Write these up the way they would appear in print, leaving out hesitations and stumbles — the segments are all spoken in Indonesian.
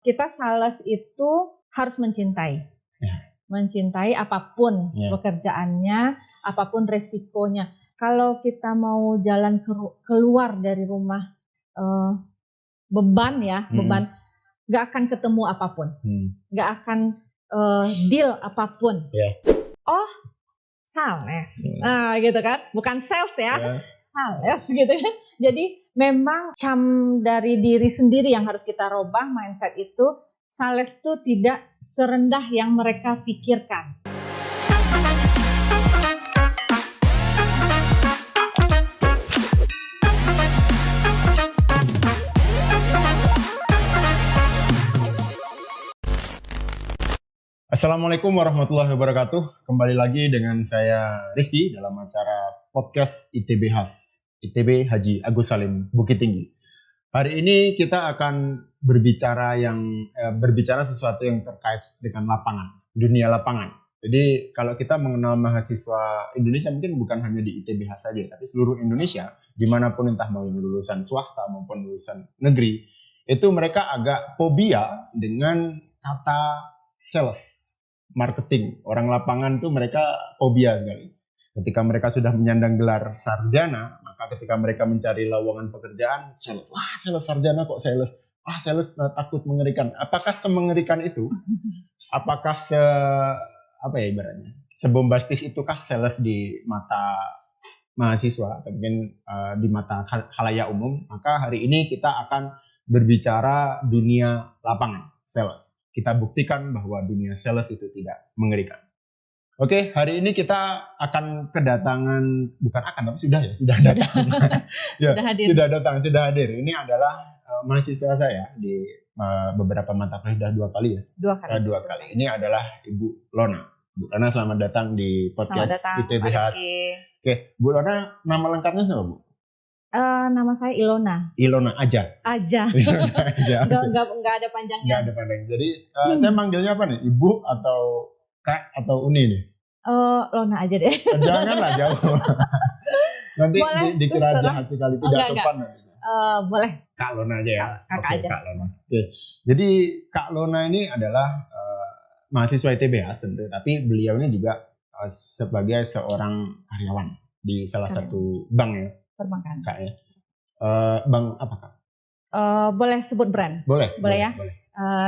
kita sales itu harus mencintai. Ya. Mencintai apapun pekerjaannya, apapun resikonya. Kalau kita mau jalan keluar dari rumah beban, nggak akan ketemu apapun, nggak akan deal apapun. Oh, sales, gitu kan? Bukan sales ya, sales gitu kan? Jadi memang dari diri sendiri yang harus kita robah mindset itu. Sales itu tidak serendah yang mereka pikirkan. Assalamualaikum warahmatullahi wabarakatuh. Kembali lagi dengan saya Rizky dalam acara podcast ITB Khas, ITB Haji Agus Salim Bukit Tinggi. Hari ini kita akan berbicara sesuatu yang terkait dengan lapangan, dunia lapangan. Jadi kalau kita mengenal mahasiswa Indonesia mungkin bukan hanya di ITB Khas saja, tapi seluruh Indonesia, dimanapun entah mau lulusan swasta maupun lulusan negeri, itu mereka agak fobia dengan kata sales, marketing. Orang lapangan tuh mereka fobia sekali. Ketika mereka sudah menyandang gelar sarjana, maka ketika mereka mencari lowongan pekerjaan, sales. Wah, sales sarjana kok sales? Wah, sales takut, mengerikan. Apakah semengerikan itu? Apakah ibaratnya? Sebombastis itukah sales di mata mahasiswa atau mungkin di mata khalayak umum? Maka hari ini kita akan berbicara dunia lapangan, sales. Kita buktikan bahwa dunia sales itu tidak mengerikan. Oke, hari ini kita akan kedatangan, bukan akan, tapi sudah datang. Sudah hadir. Ini adalah mahasiswa saya di beberapa mata kuliah, dua kali. Dua kali. Ini adalah Ibu Lona. Bu Lona, selamat datang di podcast ITB Khas. Oke, Bu Lona, nama lengkapnya siapa, Bu? Nama saya Ilona. Ilona aja. Ilona aja. Enggak ada panjangnya. Enggak ada panjang. Jadi saya manggilnya apa nih? Ibu atau Kak atau Uni nih? Lona aja deh. Janganlah jauh. Nanti dikira jahat sekali, tidak sopan. Boleh. Kak Lona aja ya. Kakak aja. Kak Lona. Oke. Jadi Kak Lona ini adalah mahasiswa ITB Khas tentu, tapi beliau ini juga sebagai seorang karyawan di salah satu bank ya. Perbankan. Kak ya. Bank apa Kak? Boleh sebut brand? Boleh ya. Boleh.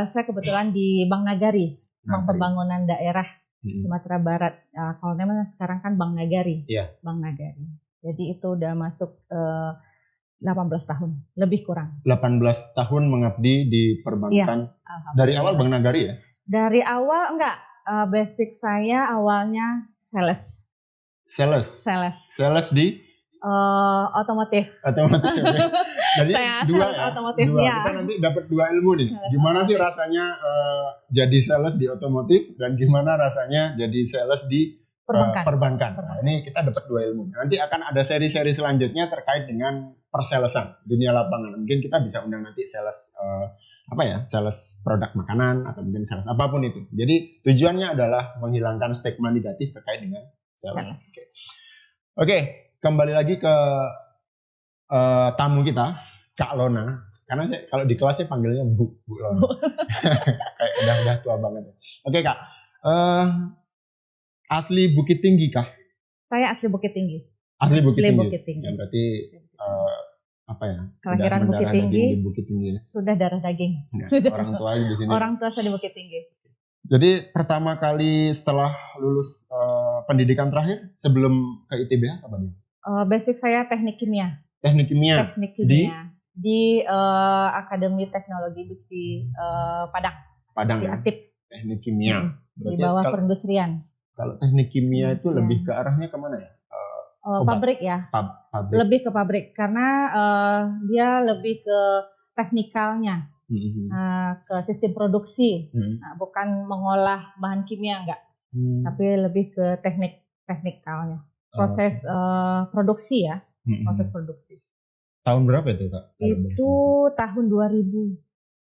Saya kebetulan di Bank Nagari. Bank Pembangunan Daerah Sumatera Barat. Kalau namanya sekarang kan Bank Nagari. Iya. Bank Nagari. Jadi itu udah masuk 18 tahun, lebih kurang. 18 tahun mengabdi di perbankan. Iya, dari awal Bank Nagari ya? Dari awal enggak. Basic saya awalnya sales. Sales di? Otomotif. Jadi dua otomotif, ya. Kita nanti dapat dua ilmu nih. Gimana sih rasanya jadi sales di otomotif dan gimana rasanya jadi sales di perbankan. Nah, ini kita dapat dua ilmu. Nanti akan ada seri-seri selanjutnya terkait dengan persalesan dunia lapangan. Mungkin kita bisa undang nanti sales sales produk makanan atau mungkin sales apapun itu. Jadi tujuannya adalah menghilangkan stigma negatif terkait dengan sales. Oke. Kembali lagi ke tamu kita, Kak Lona. Karena kalau di kelas saya panggilnya Bu Lona. Kayak udah tua banget. Oke Kak, asli Bukit Tinggi kah? Saya asli Bukit Tinggi. Asli Bukit Tinggi. Ya, berarti kelahiran Bukit Tinggi, sudah darah daging. Ya, orang tua di sini. Orang tua saya di Bukit Tinggi. Jadi pertama kali setelah lulus pendidikan terakhir sebelum ke ITB Khas apa nih? Basic saya teknik kimia. Di Akademi Teknologi Besi Padang. Di Atip. Teknik kimia. Di bawah perindustrian. Kalau teknik kimia itu lebih ke arahnya kemana ya? Pabrik ya. Pabrik. Lebih ke pabrik karena dia lebih ke teknikalnya, ke sistem produksi, bukan mengolah bahan kimia enggak, tapi lebih ke teknikalnya. Proses produksi ya, proses produksi. Tahun berapa itu Kak? Itu tahun 2000.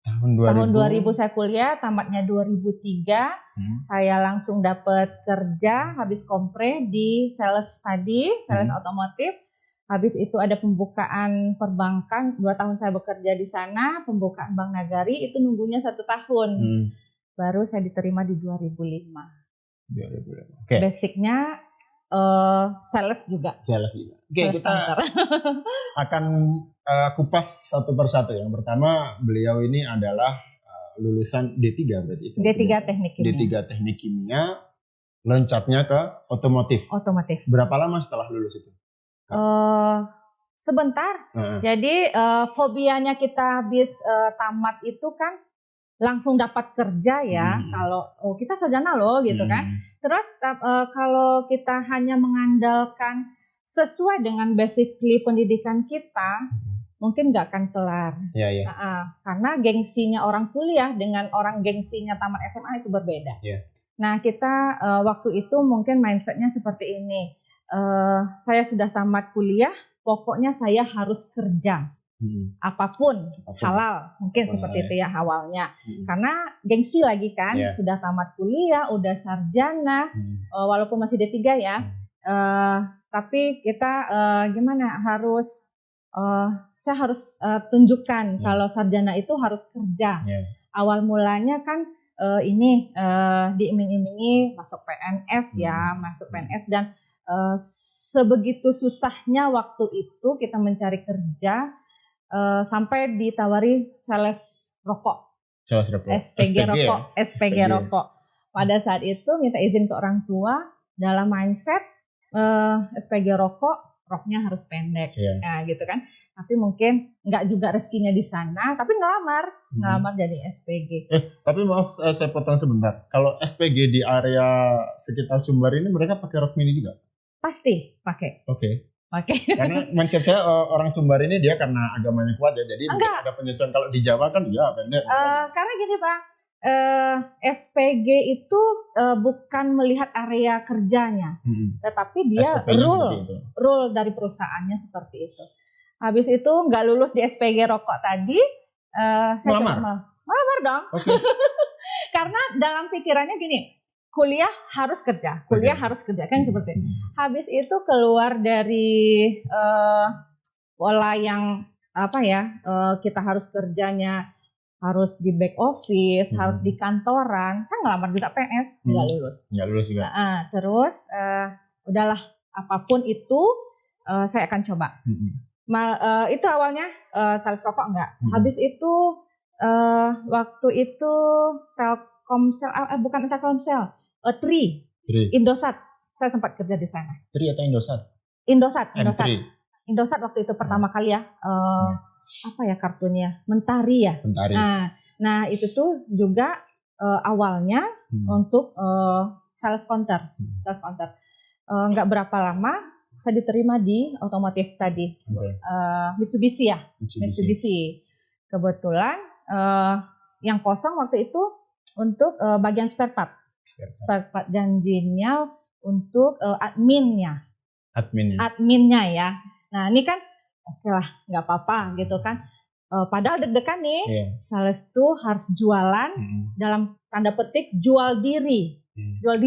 Tahun 2000 saya kuliah, tamatnya 2003. Saya langsung dapat kerja habis kompre di sales tadi, sales otomotif. Habis itu ada pembukaan perbankan, 2 tahun saya bekerja di sana, pembukaan Bank Nagari itu nunggunya 1 tahun. Baru saya diterima di 2005. Okay. Basicnya sales juga. Oke, kita akan kupas satu persatu. Yang pertama, beliau ini adalah lulusan D3 berarti. D3 Teknik Kimia. D3 Teknik Kimia, loncatnya ke otomotif. Berapa lama setelah lulus itu? Sebentar. Jadi fobianya kita habis tamat itu kan langsung dapat kerja ya. Kalau kita sarjana loh gitu kan. Terus kalau kita hanya mengandalkan sesuai dengan basically pendidikan kita, mungkin nggak akan kelar. Karena gengsinya orang kuliah dengan orang gengsinya tamat SMA itu berbeda. Nah kita waktu itu mungkin mindsetnya seperti ini. Saya sudah tamat kuliah, pokoknya saya harus kerja. Apapun halal, mungkin seperti itu ya awalnya. Karena gengsi lagi kan, sudah tamat kuliah, udah sarjana, walaupun masih D3 ya. Tapi kita gimana saya harus tunjukkan kalau sarjana itu harus kerja. Awal mulanya kan diiming-imingi masuk PNS masuk PNS dan sebegitu susahnya waktu itu kita mencari kerja sampai ditawari sales rokok. SPG rokok. Pada saat itu minta izin ke orang tua dalam mindset SPG roknya harus pendek. Nah, gitu kan. Tapi mungkin nggak juga rezekinya di sana, tapi ngelamar jadi SPG. Tapi maaf saya potong sebentar. Kalau SPG di area sekitar Sumbar ini mereka pakai rok mini juga? Pasti pakai. Pakai. Karena mindset saya orang Sumbar ini dia karena agamanya kuat ya, jadi mungkin ada penyesuaian. Kalau di Jawa kan pendek. Karena gini Pak, SPG itu bukan melihat area kerjanya, tetapi dia rule dari perusahaannya seperti itu. Habis itu nggak lulus di SPG rokok tadi, saya melamar dong. Karena dalam pikirannya gini, kuliah harus kerja kan seperti itu. Habis itu keluar dari pola yang kita harus kerjanya harus di back office, harus di kantoran. Saya ngelamar juga PNS, nggak lulus. Nggak lulus juga. Terus udahlah apapun itu saya akan coba. Itu awalnya sales rokok enggak. Habis itu waktu itu Telkomsel, bukan Telkomsel, Tri. Indosat. Saya sempat kerja di sana. Tri atau Indosat? Indosat waktu itu pertama kali ya. Apa ya kartunya? Mentari ya. Nah itu tuh juga awalnya untuk sales counter. Nggak berapa lama saya diterima di otomotif tadi. Mitsubishi ya. Mitsubishi. Kebetulan yang kosong waktu itu untuk bagian spare part. Janjinya untuk adminnya ya. Nah ini kan oke lah, nggak apa-apa gitu kan. Padahal deg-degan nih, sales tuh harus jualan dalam tanda petik jual diri. Jual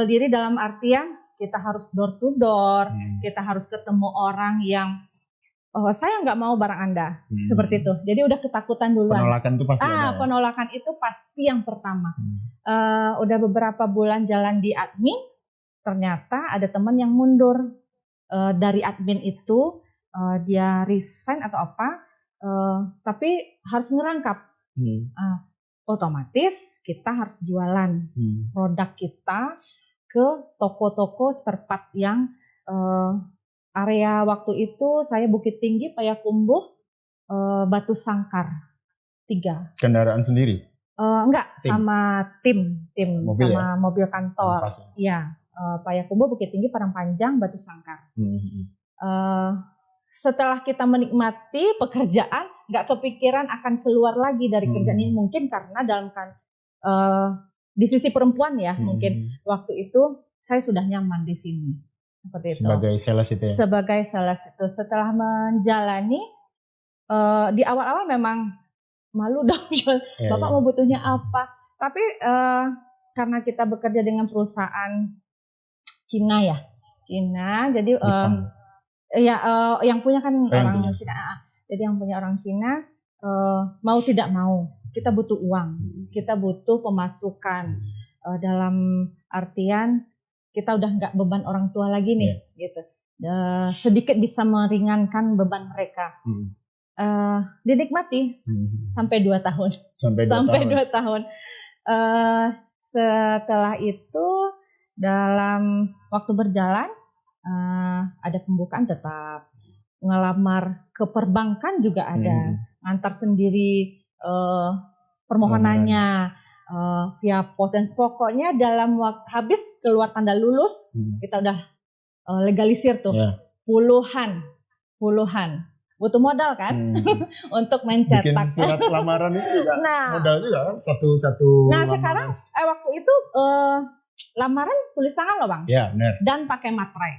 diri dalam artian kita harus door to door, kita harus ketemu orang yang saya nggak mau barang Anda, seperti itu. Jadi udah ketakutan duluan. Penolakan itu pasti ada. Penolakan itu pasti yang pertama. Udah beberapa bulan jalan di admin, ternyata ada teman yang mundur dari admin itu, dia resign atau apa, tapi harus ngerangkap. Otomatis kita harus jualan produk kita ke toko-toko spare part yang area waktu itu saya Bukit Tinggi, Payakumbuh, Batu Sangkar 3. Kendaraan sendiri? Enggak, sama tim mobil sama mobil kantor. Iya, Payakumbuh, Bukit Tinggi, Padang Panjang, Batu Sangkar. Setelah kita menikmati pekerjaan, nggak kepikiran akan keluar lagi dari kerjaan ini, mungkin karena dalam di sisi perempuan ya, mungkin waktu itu saya sudah nyaman di sini. Seperti itu. Sebagai sales itu ya? Sebagai sales itu. Setelah menjalani, di awal-awal memang malu dong. Bapak mau butuhnya apa? Tapi karena kita bekerja dengan perusahaan Cina ya. Jadi yang punya kan orang punya. Cina. Jadi yang punya orang Cina mau tidak mau kita butuh uang, kita butuh pemasukan dalam artian kita udah nggak beban orang tua lagi nih, gitu. Sedikit bisa meringankan beban mereka. Dinikmati sampai 2 tahun. Sampai 2 tahun. Setelah itu dalam waktu berjalan ada pembukaan tetap, ngelamar ke perbankan juga ada, ngantar sendiri permohonannya via pos, dan pokoknya dalam waktu habis keluar tanda lulus kita udah legalisir tuh puluhan butuh modal kan untuk mencetak. Bikin surat lamaran itu juga modal juga kan satu Nah lamaran. Sekarang waktu itu lamaran tulis tangan loh Bang. Ya benar. Dan pakai materai.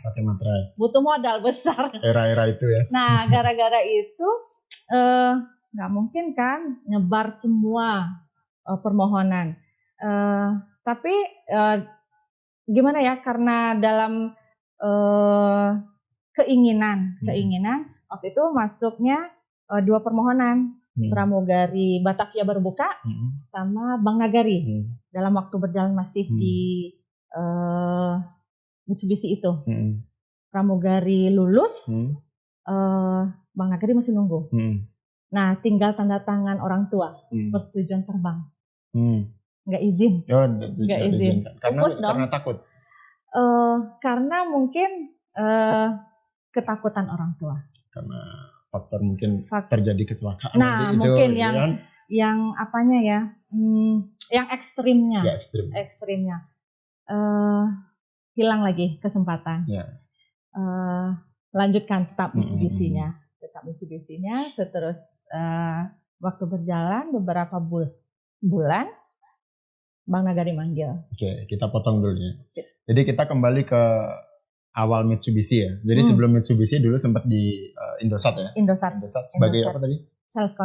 Butuh modal besar. Era-era itu ya. Nah gara-gara itu nggak mungkin kan nyebar semua permohonan. Tapi gimana ya, karena dalam keinginan waktu itu masuknya 2 permohonan, pramugari Batavia Berbuka sama Bank Nagari. Dalam waktu berjalan masih di Mitsubishi itu. Pramugari lulus, Bank Nagari masih nunggu. Nah, tinggal tanda tangan orang tua, persetujuan terbang. Nggak izin. Nggak izin. Karena takut. Karena mungkin ketakutan orang tua. Karena faktor mungkin terjadi kecelakaan. Nah, mungkin yang apanya ya, yang ekstrimnya. Ya, ekstrimnya. Hilang lagi kesempatan. Lanjutkan tetap Mitsubishi-nya. Seterus waktu berjalan beberapa bulan, Bank Nagari manggil. Oke, kita potong dulu ya. Jadi kita kembali ke awal Mitsubishi ya. Jadi sebelum Mitsubishi dulu sempat di Indosat ya. Indosat sebagai apa tadi? Sales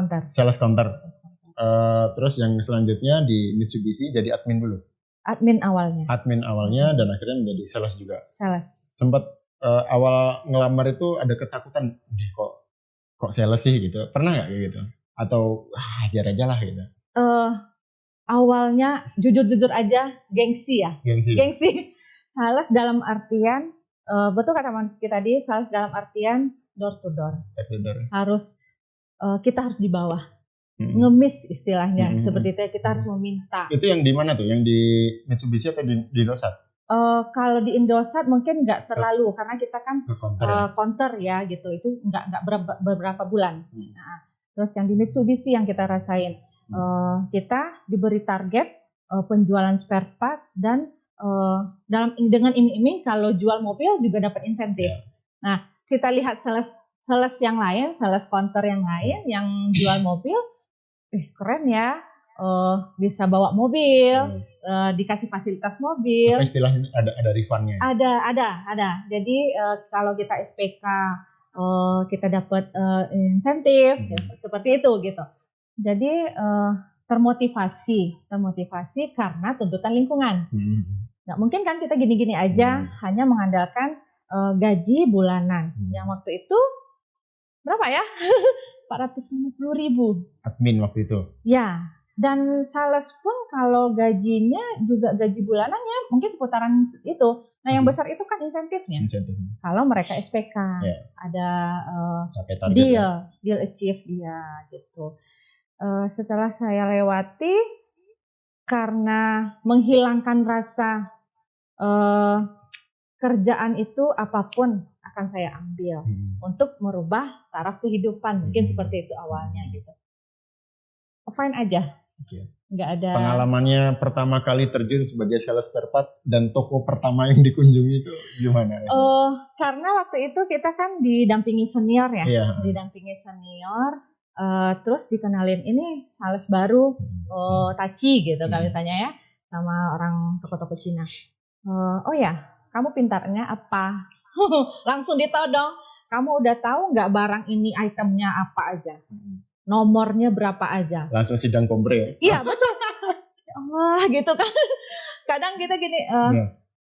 counter. Terus yang selanjutnya di Mitsubishi jadi admin dulu. Admin awalnya dan akhirnya menjadi sales juga. Sempat awal ngelamar itu ada ketakutan, kok sales sih gitu. Pernah nggak kayak gitu? Atau ajar aja lah gitu? Awalnya jujur aja gengsi. Sales dalam artian betul kata Mas Rizky tadi, sales dalam artian door to door. Harus kita harus di bawah. Ngemis istilahnya seperti itu, kita harus meminta. Itu yang di mana tuh? Yang di Mitsubishi atau di Indosat? Kalau di Indosat mungkin nggak terlalu karena kita kan counter ya gitu, itu nggak beberapa bulan. Nah, terus yang di Mitsubishi yang kita rasain, kita diberi target penjualan spare part dan dengan iming-iming kalau jual mobil juga dapat insentif. Nah kita lihat sales yang lain, sales counter yang lain yang jual mobil, keren ya, bisa bawa mobil. Dikasih fasilitas mobil. Apa istilahnya ada refundnya? Ada. Jadi kalau kita SPK kita dapat insentif seperti itu gitu. Jadi termotivasi karena tuntutan lingkungan. Nggak mungkin kan kita gini-gini aja hanya mengandalkan gaji bulanan. Yang waktu itu berapa ya? 450.000. Admin waktu itu. Ya. Dan sales pun kalau gajinya juga gaji bulanannya mungkin seputaran itu. Nah yang besar itu kan insentifnya. Kalau mereka SPK ada deal achieve dia gitu. Setelah saya lewati, karena menghilangkan rasa kerjaan itu apapun akan saya ambil untuk merubah taraf kehidupan, mungkin seperti itu awalnya gitu. Fine aja. Nggak ada. Pengalamannya pertama kali terjun sebagai sales spare part dan toko pertama yang dikunjungi itu gimana? Karena waktu itu kita kan didampingi senior ya, terus dikenalin ini sales baru, Tachi gitu kan misalnya ya, sama orang toko-toko Cina. Oh ya, kamu pintarnya apa? Langsung ditodong. Kamu udah tahu nggak barang ini itemnya apa aja? Nomornya berapa aja? Langsung sidang kompre. Iya betul. Allah gitu kan. Kadang kita gini,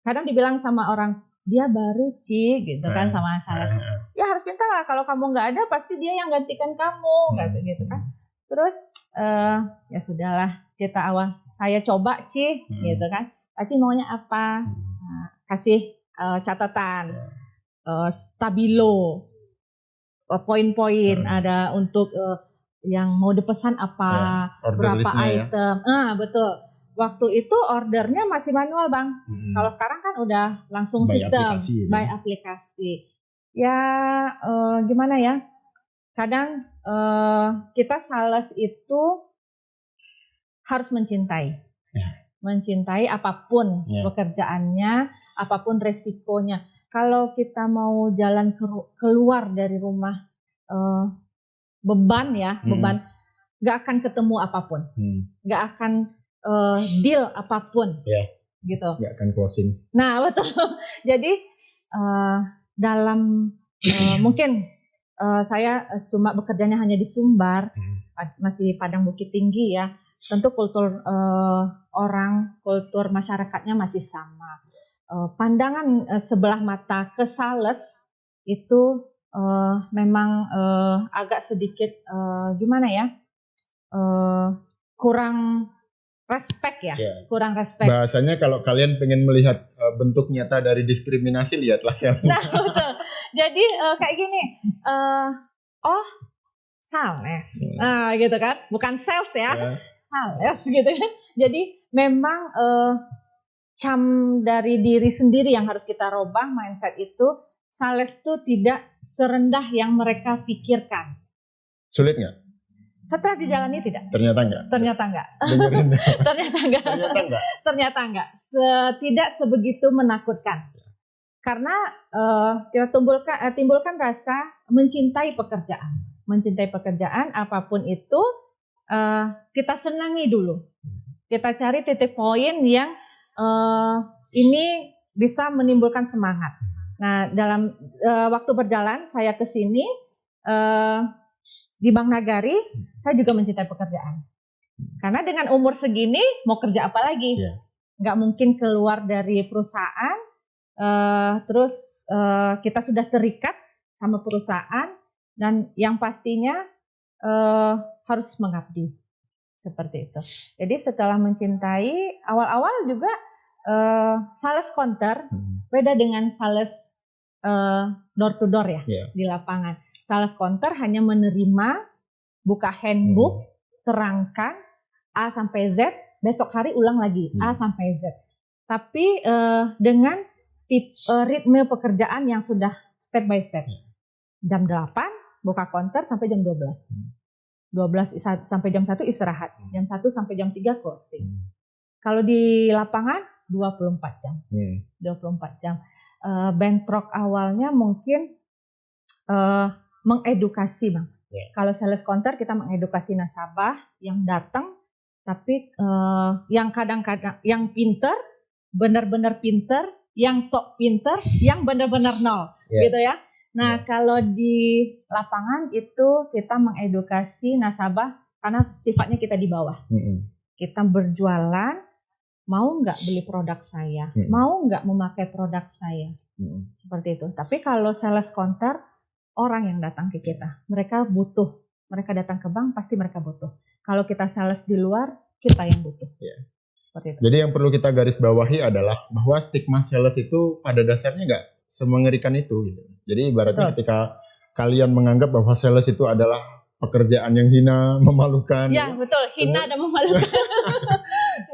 kadang dibilang sama orang, dia baru gitu kan sama sales. Ya harus pintar lah, kalau kamu nggak ada pasti dia yang gantikan kamu gitu kan. Terus ya sudahlah, saya coba gitu kan. Ci maunya apa? Nah, kasih catatan, stabilo, poin-poin, ada untuk yang mau dipesan apa, berapa item. Betul. Waktu itu ordernya masih manual, Bang. Kalau sekarang kan udah langsung sistem, by aplikasi. Ya gimana ya? Kadang kita sales itu harus mencintai. Mencintai apapun pekerjaannya, apapun resikonya. Kalau kita mau jalan keluar dari rumah beban, nggak akan ketemu apapun, nggak akan deal apapun, gitu. Nggak akan closing. Nah betul. Jadi dalam mungkin saya cuma bekerjanya hanya di Sumbar, masih Padang Bukit Tinggi ya. Tentu kultur kultur masyarakatnya masih sama. Pandangan sebelah mata ke sales itu memang agak sedikit gimana ya, kurang respect ya, kurang respect. Bahasanya kalau kalian pengen melihat bentuk nyata dari diskriminasi, lihatlah sales. Nah betul. Jadi kayak gini, sales, gitu kan, bukan sales ya, sales gitu kan. Jadi memang cam dari diri sendiri yang harus kita robah mindset itu. Sales itu tidak serendah yang mereka pikirkan. Sulit nggak? Setelah dijalani tidak. Ternyata enggak. Ternyata enggak. Tidak sebegitu menakutkan. Karena kita timbulkan rasa mencintai pekerjaan. Mencintai pekerjaan apapun itu kita senangi dulu. Kita cari titik poin yang ini bisa menimbulkan semangat. Nah, dalam waktu berjalan saya ke sini di Bank Nagari, saya juga mencintai pekerjaan. Karena dengan umur segini mau kerja apa lagi? Nggak mungkin keluar dari perusahaan, terus kita sudah terikat sama perusahaan, dan yang pastinya harus mengabdi. Seperti itu. Jadi setelah mencintai, awal-awal juga sales counter beda dengan sales door to door ya, di lapangan. Sales counter hanya menerima, buka handbook, terangkan A sampai Z, besok hari ulang lagi A sampai Z. Tapi dengan ritme pekerjaan yang sudah step by step. Jam 8 buka counter sampai jam 12. 12 sampai jam 1 istirahat. Jam 1 sampai jam 3 closing. Kalau di lapangan 24 jam. 24 jam. Bentrok awalnya mungkin mengedukasi, Bang. Kalau sales counter kita mengedukasi nasabah yang datang, tapi yang kadang-kadang yang pinter, benar-benar pinter, yang sok pinter, yang benar-benar nol, gitu ya. Nah, kalau di lapangan itu kita mengedukasi nasabah karena sifatnya kita di bawah. Kita berjualan, mau nggak beli produk saya, mau nggak memakai produk saya, seperti itu. Tapi kalau sales counter, orang yang datang ke kita, mereka butuh, mereka datang ke bank pasti mereka butuh. Kalau kita sales di luar, kita yang butuh. Seperti itu. Jadi yang perlu kita garis bawahi adalah bahwa stigma sales itu pada dasarnya nggak semengerikan itu. Gitu. Jadi ibaratnya ketika kalian menganggap bahwa sales itu adalah pekerjaan yang hina, memalukan. Ya, betul, hina dan memalukan.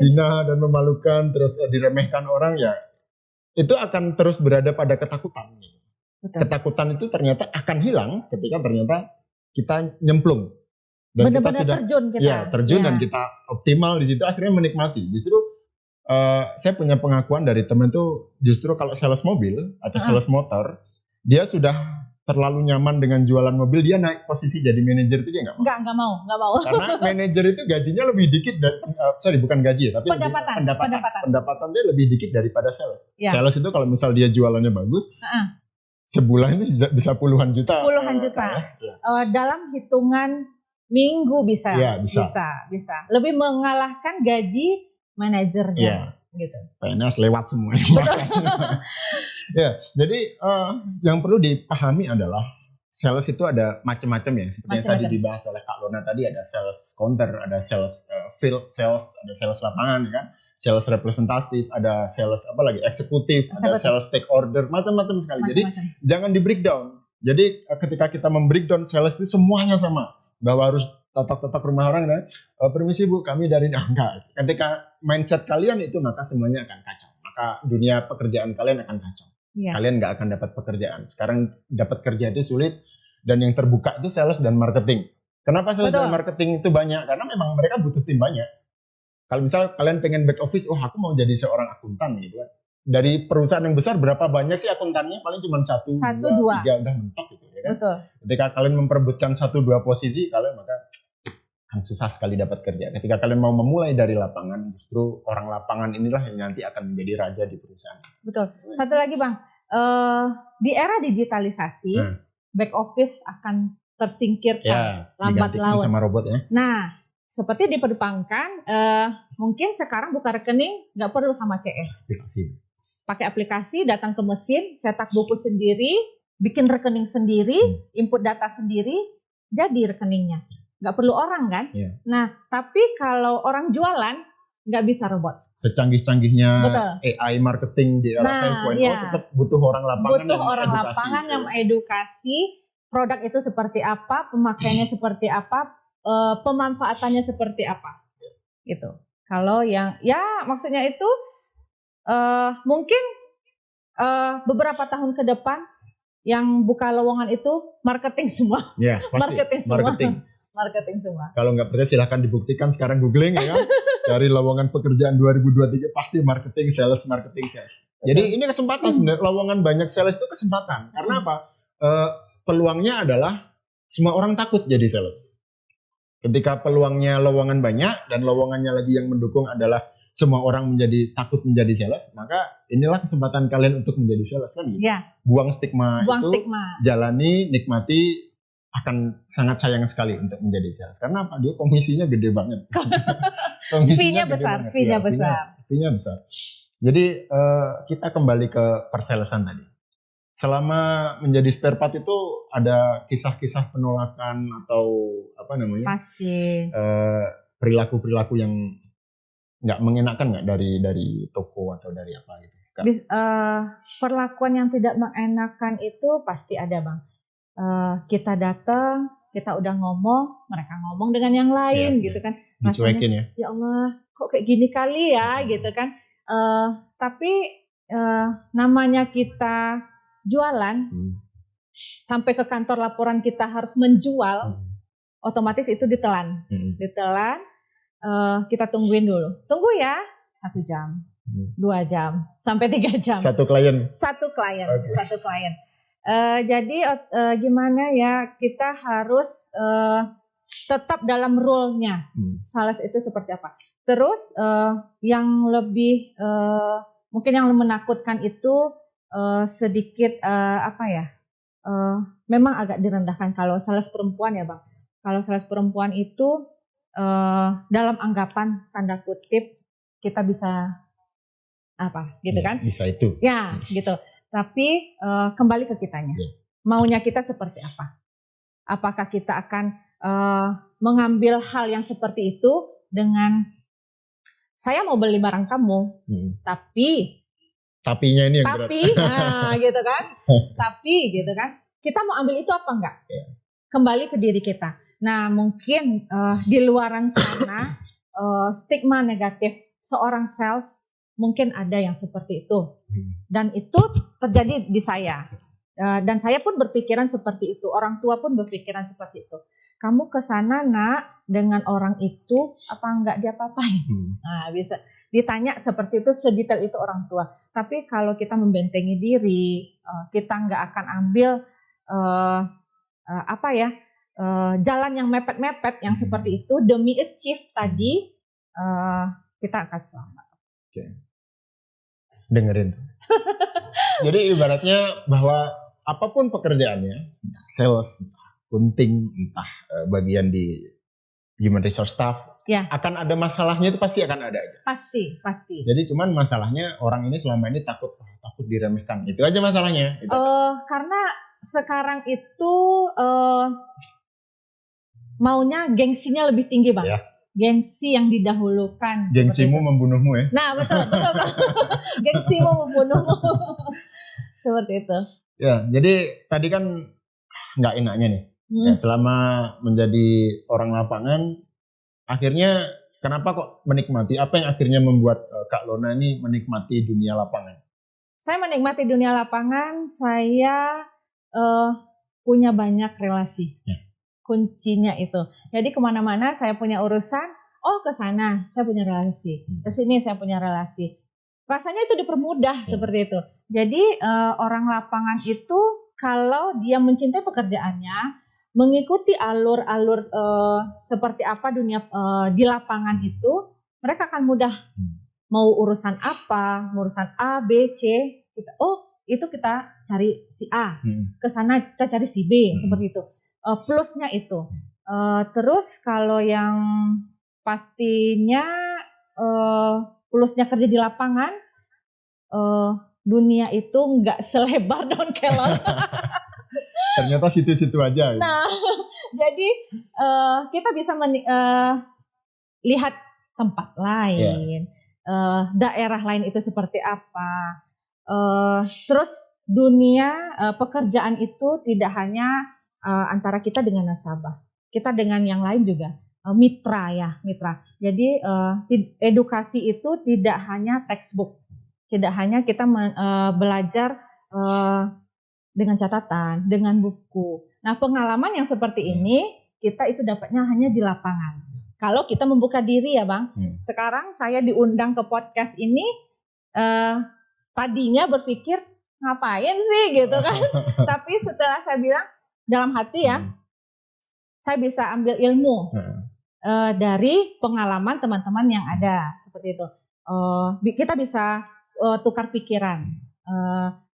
Hina dan memalukan, terus diremehkan orang, ya itu akan terus berada pada ketakutan. Betul. Ketakutan itu ternyata akan hilang ketika ternyata kita nyemplung. Dan benar-benar kita sudah terjun dan kita optimal di situ, akhirnya menikmati. Justru saya punya pengakuan dari teman tuh, justru kalau sales mobil atau sales motor, dia sudah terlalu nyaman dengan jualan mobil, dia naik posisi jadi manajer itu dia nggak mau. Nggak mau. Karena manajer itu gajinya lebih dikit dari, bukan gaji ya, tapi pendapatan dia lebih dikit daripada sales. Sales itu kalau misal dia jualannya bagus, sebulan itu bisa puluhan juta. Dalam hitungan minggu bisa. Bisa. Lebih mengalahkan gaji manajernya. gitu. PNS lewat semuanya. Ya, jadi yang perlu dipahami adalah sales itu ada macam-macam ya. Seperti yang tadi dibahas oleh Kak Lona tadi, ada sales counter, ada sales field sales, ada sales lapangan kan, sales representatif, ada sales eksekutif, ada sales take order, macam-macam sekali. Jadi jangan di breakdown. Jadi ketika kita membreakdown sales itu semuanya sama, bahwa harus totok-totok rumah orang kan. Permisi Bu, kami dari enggak. Ketika mindset kalian itu, maka semuanya akan kacau. Maka dunia pekerjaan kalian akan kacau. Ya. Kalian nggak akan dapat pekerjaan. Sekarang dapat kerja itu sulit, dan yang terbuka itu sales dan marketing. Kenapa sales dan marketing itu banyak? Karena memang mereka butuh tim banyak. Kalau misal kalian pengen back office, aku mau jadi seorang akuntan gitu kan. Dari perusahaan yang besar berapa banyak sih akuntannya? Paling cuma 1, 2, 3 udah mentok gitu ya kan. Betul. Ketika kalian memperebutkan 1-2 posisi, kalian maka akan susah sekali dapat kerja. Ketika kalian mau memulai dari lapangan, justru orang lapangan inilah yang nanti akan menjadi raja di perusahaan. Betul. Satu lagi Bang, di era digitalisasi, back office akan tersingkirkan lambat laun sama robot ya. Nah, seperti di perbankan, mungkin sekarang buka rekening nggak perlu sama CS. Pakai aplikasi, datang ke mesin, cetak buku sendiri, bikin rekening sendiri, input data sendiri, jadi rekeningnya. Nggak perlu orang kan? Yeah. Nah, tapi kalau orang jualan, nggak bisa robot. Secanggih-canggihnya AI marketing di era 5.0 tetap butuh orang lapangan yang edukasi produk itu seperti apa, pemakaiannya seperti apa, pemanfaatannya seperti apa, gitu. Kalau yang maksudnya itu mungkin beberapa tahun ke depan yang buka lowongan itu marketing semua, marketing semua. Kalau nggak percaya silahkan dibuktikan sekarang googling ya kan, cari lowongan pekerjaan 2023 pasti marketing sales. Jadi ini kesempatan sebenarnya, lowongan banyak sales itu kesempatan. Karena apa? Peluangnya adalah semua orang takut jadi sales. Ketika peluangnya lowongan banyak dan lowongannya lagi yang mendukung adalah semua orang takut menjadi sales, maka inilah kesempatan kalian untuk menjadi sales kan gitu. Ya. Buang stigma, jalani, nikmati, akan sangat sayang sekali untuk menjadi sales. Karena apa? Dia komisinya gede banget. Fee-nya besar. Jadi kita kembali ke persalesan tadi. Selama menjadi spare part itu ada kisah-kisah penolakan atau apa namanya? Pasti. Perilaku-perilaku yang nggak mengenakan nggak dari toko atau dari apa gitu? Perlakuan yang tidak mengenakan itu pasti ada Bang. Kita datang, kita udah ngomong, mereka ngomong dengan yang lain gitu kan. Dicuekin ya Allah, kok kayak gini kali ya gitu kan. Tapi namanya kita jualan, sampai ke kantor laporan kita harus menjual, otomatis itu ditelan. Kita tungguin dulu. Tunggu ya 1 jam, 2 jam, sampai 3 jam. Satu klien. Jadi gimana ya, kita harus tetap dalam rule-nya. Sales itu seperti apa. Terus yang lebih mungkin yang menakutkan itu sedikit memang agak direndahkan kalau sales perempuan ya Bang. Kalau sales perempuan itu dalam anggapan tanda kutip kita bisa apa gitu kan? Bisa itu. Ya gitu. Tapi kembali ke kitanya, maunya kita seperti apa? Apakah kita akan mengambil hal yang seperti itu dengan saya mau beli barang kamu, tapinya ini yang berat. Gitu kan? Tapi gitu kan? Kita mau ambil itu apa enggak? Kembali ke diri kita. Nah mungkin di luaran sana stigma negatif seorang sales mungkin ada yang seperti itu. Dan itu terjadi di saya. Dan saya pun berpikiran seperti itu. Orang tua pun berpikiran seperti itu. Kamu ke sana Nak dengan orang itu apa enggak diapa-apain? Nah, bisa ditanya seperti itu, sedetail itu orang tua. Tapi kalau kita membentengi diri, kita enggak akan ambil jalan yang mepet-mepet yang seperti itu demi achieve tadi, kita akan selamat. Dengerin. Jadi ibaratnya bahwa apapun pekerjaannya, sales, entah accounting, entah bagian di human resource staff, akan ada masalahnya, itu pasti akan ada. Pasti. Jadi cuman masalahnya orang ini selama ini takut diremehkan. Itu aja masalahnya. Karena sekarang itu maunya gengsinya lebih tinggi, Bang. Gengsi yang didahulukan. Gengsimu membunuhmu ya? Nah, betul. Gengsimu membunuhmu. Seperti itu. Ya, jadi tadi kan nggak enaknya nih. Ya, selama menjadi orang lapangan, akhirnya kenapa kok menikmati? Apa yang akhirnya membuat Kak Lona ini menikmati dunia lapangan? Saya menikmati dunia lapangan, saya punya banyak relasi. Kuncinya itu. Jadi kemana-mana saya punya urusan, ke sana saya punya relasi, ke sini saya punya relasi. Rasanya itu dipermudah seperti itu. Jadi orang lapangan itu kalau dia mencintai pekerjaannya, mengikuti alur-alur seperti apa dunia di lapangan itu, mereka akan mudah. Mau urusan apa, urusan A, B, C, itu kita cari si A, ke sana kita cari si B, seperti itu. Plusnya itu. Terus kalau yang pastinya plusnya kerja di lapangan, dunia itu nggak selebar daun kelor. Ternyata situ-situ aja. Nah, jadi kita bisa lihat tempat lain, daerah lain itu seperti apa. Terus dunia pekerjaan itu tidak hanya antara kita dengan nasabah, kita dengan yang lain juga mitra. Jadi edukasi itu tidak hanya textbook, tidak hanya kita belajar dengan catatan, dengan buku. Nah, pengalaman yang seperti ini kita itu dapatnya hanya di lapangan. Kalau kita membuka diri ya, Bang. Sekarang saya diundang ke podcast ini, tadinya berpikir ngapain sih gitu kan? Tapi setelah saya bilang dalam hati saya bisa ambil ilmu dari pengalaman teman-teman yang ada seperti itu. Kita bisa tukar pikiran.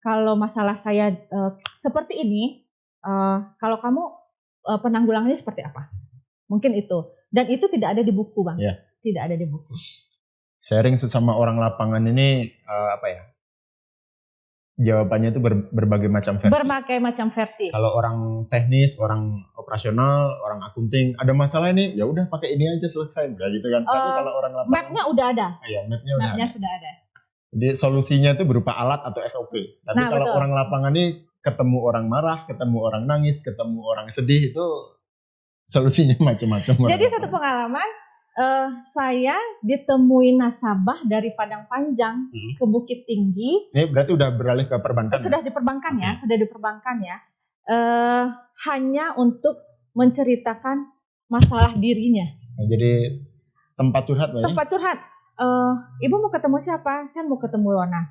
Kalau masalah saya seperti ini, kalau kamu penanggulangannya seperti apa? Mungkin itu. Dan itu tidak ada di buku, Bang. Tidak ada di buku. Sharing sesama orang lapangan ini jawabannya itu berbagai macam versi. Berbagai macam versi. Kalau orang teknis, orang operasional, orang akunting, ada masalah ini, ya udah pakai ini aja selesai, udah gitu kan. Tapi kalau orang lapangan, mapnya udah ada. Mapnya sudah ada. Jadi solusinya itu berupa alat atau SOP. Tapi kalau orang lapangan ini ketemu orang marah, ketemu orang nangis, ketemu orang sedih, itu solusinya macam-macam. Jadi satu pengalaman, saya ditemui nasabah dari Padang Panjang ke Bukit Tinggi. Ini berarti udah beralih ke perbankan? Sudah diperbankan ya. Hanya untuk menceritakan masalah dirinya. Jadi tempat curhat, Tempat curhat. Ibu mau ketemu siapa? Saya mau ketemu Lona.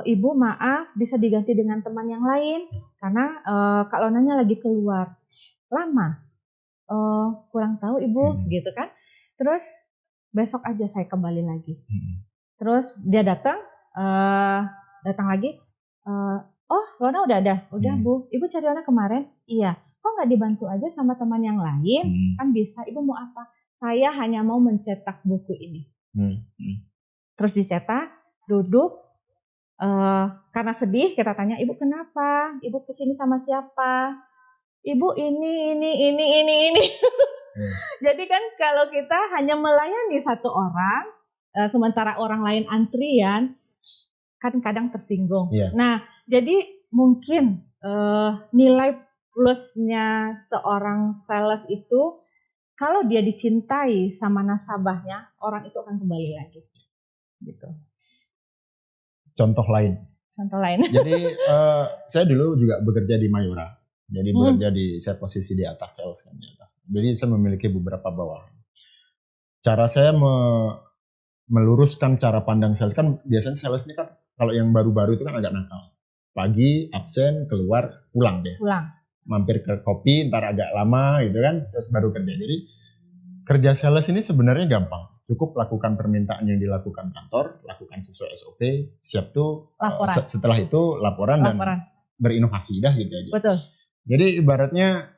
Ibu maaf, bisa diganti dengan teman yang lain karena Kak Lonanya lagi keluar lama. Kurang tahu Ibu, gitu kan? Terus besok aja saya kembali lagi. Terus dia datang lagi. Lona udah ada, udah Bu. Ibu cari Lona kemarin? Iya. Kok nggak dibantu aja sama teman yang lain? Kan bisa. Ibu mau apa? Saya hanya mau mencetak buku ini. Terus dicetak, duduk. Karena sedih, kita tanya, Ibu kenapa? Ibu kesini sama siapa? Ibu ini. Jadi kan kalau kita hanya melayani satu orang, sementara orang lain antrian, kan kadang tersinggung. Nah, jadi mungkin nilai plusnya seorang sales itu, kalau dia dicintai sama nasabahnya, orang itu akan kembali lagi. Gitu. Contoh lain. Jadi saya dulu juga bekerja di Mayora. Jadi bekerja saya posisi di atas sales. Jadi saya memiliki beberapa bawahan. Cara saya meluruskan cara pandang sales, kan biasanya sales ini kan kalau yang baru-baru itu kan agak nakal. Pagi absen, keluar, pulang deh. Mampir ke kopi, ntar agak lama gitu kan, terus baru kerja. Jadi kerja sales ini sebenarnya gampang. Cukup lakukan permintaan yang dilakukan kantor, lakukan sesuai SOP, siap tuh laporan. Setelah itu laporan dan berinovasi dah gitu aja. Betul. Jadi ibaratnya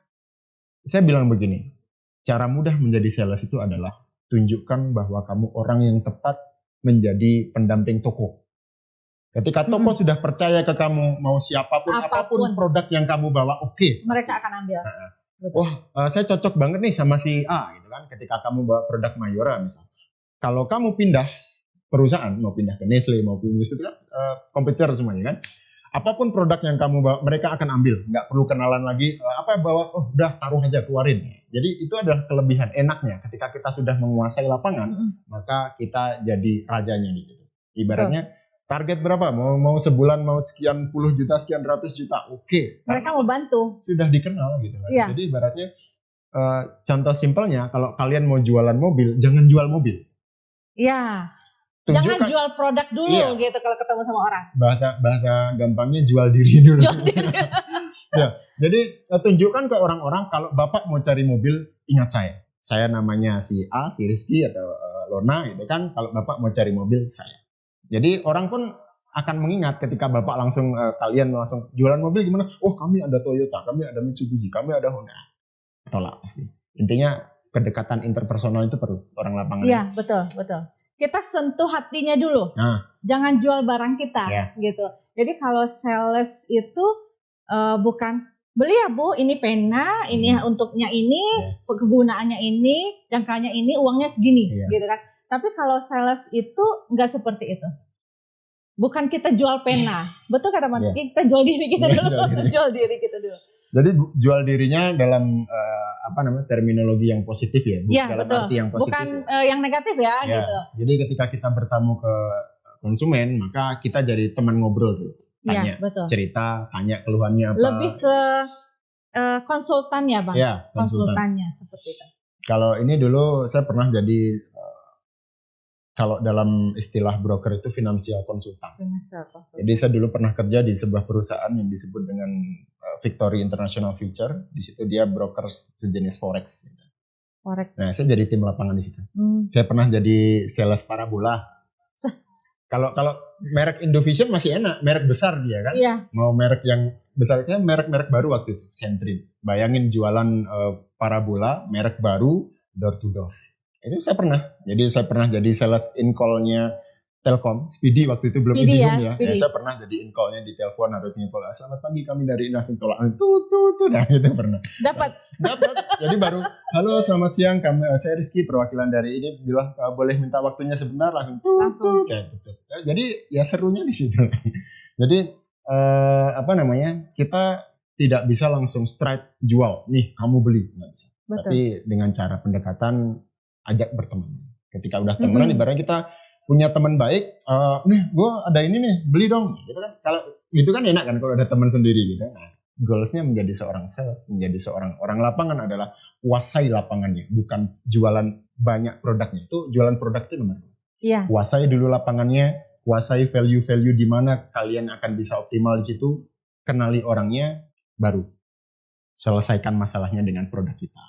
saya bilang begini, cara mudah menjadi sales itu adalah tunjukkan bahwa kamu orang yang tepat menjadi pendamping toko. Ketika toko sudah percaya ke kamu, mau apapun produk yang kamu bawa, mereka akan ambil. Saya cocok banget nih sama si A, gitu kan. Ketika kamu bawa produk Mayora misalnya, kalau kamu pindah perusahaan, mau pindah ke Nestle, mau pindah itu kan kompetitor semuanya kan. Apapun produk yang kamu bawa, mereka akan ambil, nggak perlu kenalan lagi. Apa yang bawa? Udah taruh aja, keluarin. Jadi itu adalah kelebihan enaknya. Ketika kita sudah menguasai lapangan, maka kita jadi rajanya di situ. Ibaratnya target berapa? Mau sebulan mau sekian puluh juta, sekian ratus juta, mereka mau bantu. Sudah dikenal gitu kan. Iya. Jadi ibaratnya contoh simpelnya, kalau kalian mau jualan mobil, jangan jual mobil. Iya. Jangan jual produk dulu gitu kalau ketemu sama orang. Bahasa gampangnya jual diri dulu. Ya, jadi tunjukkan ke orang-orang kalau Bapak mau cari mobil, ingat saya. Saya namanya si A, si Rizky atau Lorna gitu kan. Kalau Bapak mau cari mobil, saya. Jadi orang pun akan mengingat ketika Bapak kalian langsung jualan mobil gimana? Kami ada Toyota, kami ada Mitsubishi, kami ada Honda. Tolak pasti. Intinya kedekatan interpersonal itu perlu orang lapangan. Iya, betul. Kita sentuh hatinya dulu. Jangan jual barang kita gitu. Jadi kalau sales itu bukan beli ya Bu, ini pena, ini untuknya ini, kegunaannya ini, jangkanya ini, uangnya segini gitu kan. Tapi kalau sales itu enggak seperti itu. Bukan kita jual pena. Betul kata Mas Rizky, kita jual diri kita dulu. Jual diri kita dulu. Jadi jual dirinya dalam terminologi yang positif ya, dalam betul. Arti yang positif. Bukan yang negatif ya gitu. Jadi ketika kita bertamu ke konsumen, maka kita jadi teman ngobrol tuh. Tanya cerita, tanya keluhannya apa. Lebih ke konsultan ya Bang. Ya, konsultannya seperti itu. Kalau ini dulu saya pernah jadi kalau dalam istilah broker itu financial consultant. Jadi saya dulu pernah kerja di sebuah perusahaan yang disebut dengan Victory International Future. Di situ dia broker sejenis forex. Nah, saya jadi tim lapangan di situ. Saya pernah jadi sales parabola. Kalau merek Indovision masih enak, merek besar dia kan. Iya. Mau merek yang besarnya merek baru waktu itu, Sentrin. Bayangin jualan parabola, merek baru, door to door. Itu saya pernah. Jadi saya pernah jadi sales in call-nya Telkom, Speedy waktu itu belum Indihome ya. Saya pernah jadi in call-nya di telepon harus ngimpol. Selamat pagi, kami dari Indah Sintola. Nah itu pernah. Dapat. Jadi baru, halo selamat siang, saya Rizky perwakilan dari ini bilang boleh minta waktunya sebentar langsung. Kayak gitu. Jadi ya serunya di situ. Jadi kita tidak bisa langsung straight jual. Nih kamu beli, nggak bisa. Betul. Tapi dengan cara pendekatan ajak berteman. Ketika udah temenan, ibaratnya kita punya teman baik, nih gue ada ini nih, beli dong. Gitu kan. Kalau gitu kan enak kan kalau ada teman sendiri gitu. Nah, goalsnya menjadi seorang sales, menjadi seorang orang lapangan adalah kuasai lapangannya, bukan jualan banyak produknya. Itu jualan produk itu nomor 2. Iya. Kuasai dulu lapangannya, kuasai value di mana kalian akan bisa optimal di situ, kenali orangnya, baru selesaikan masalahnya dengan produk kita.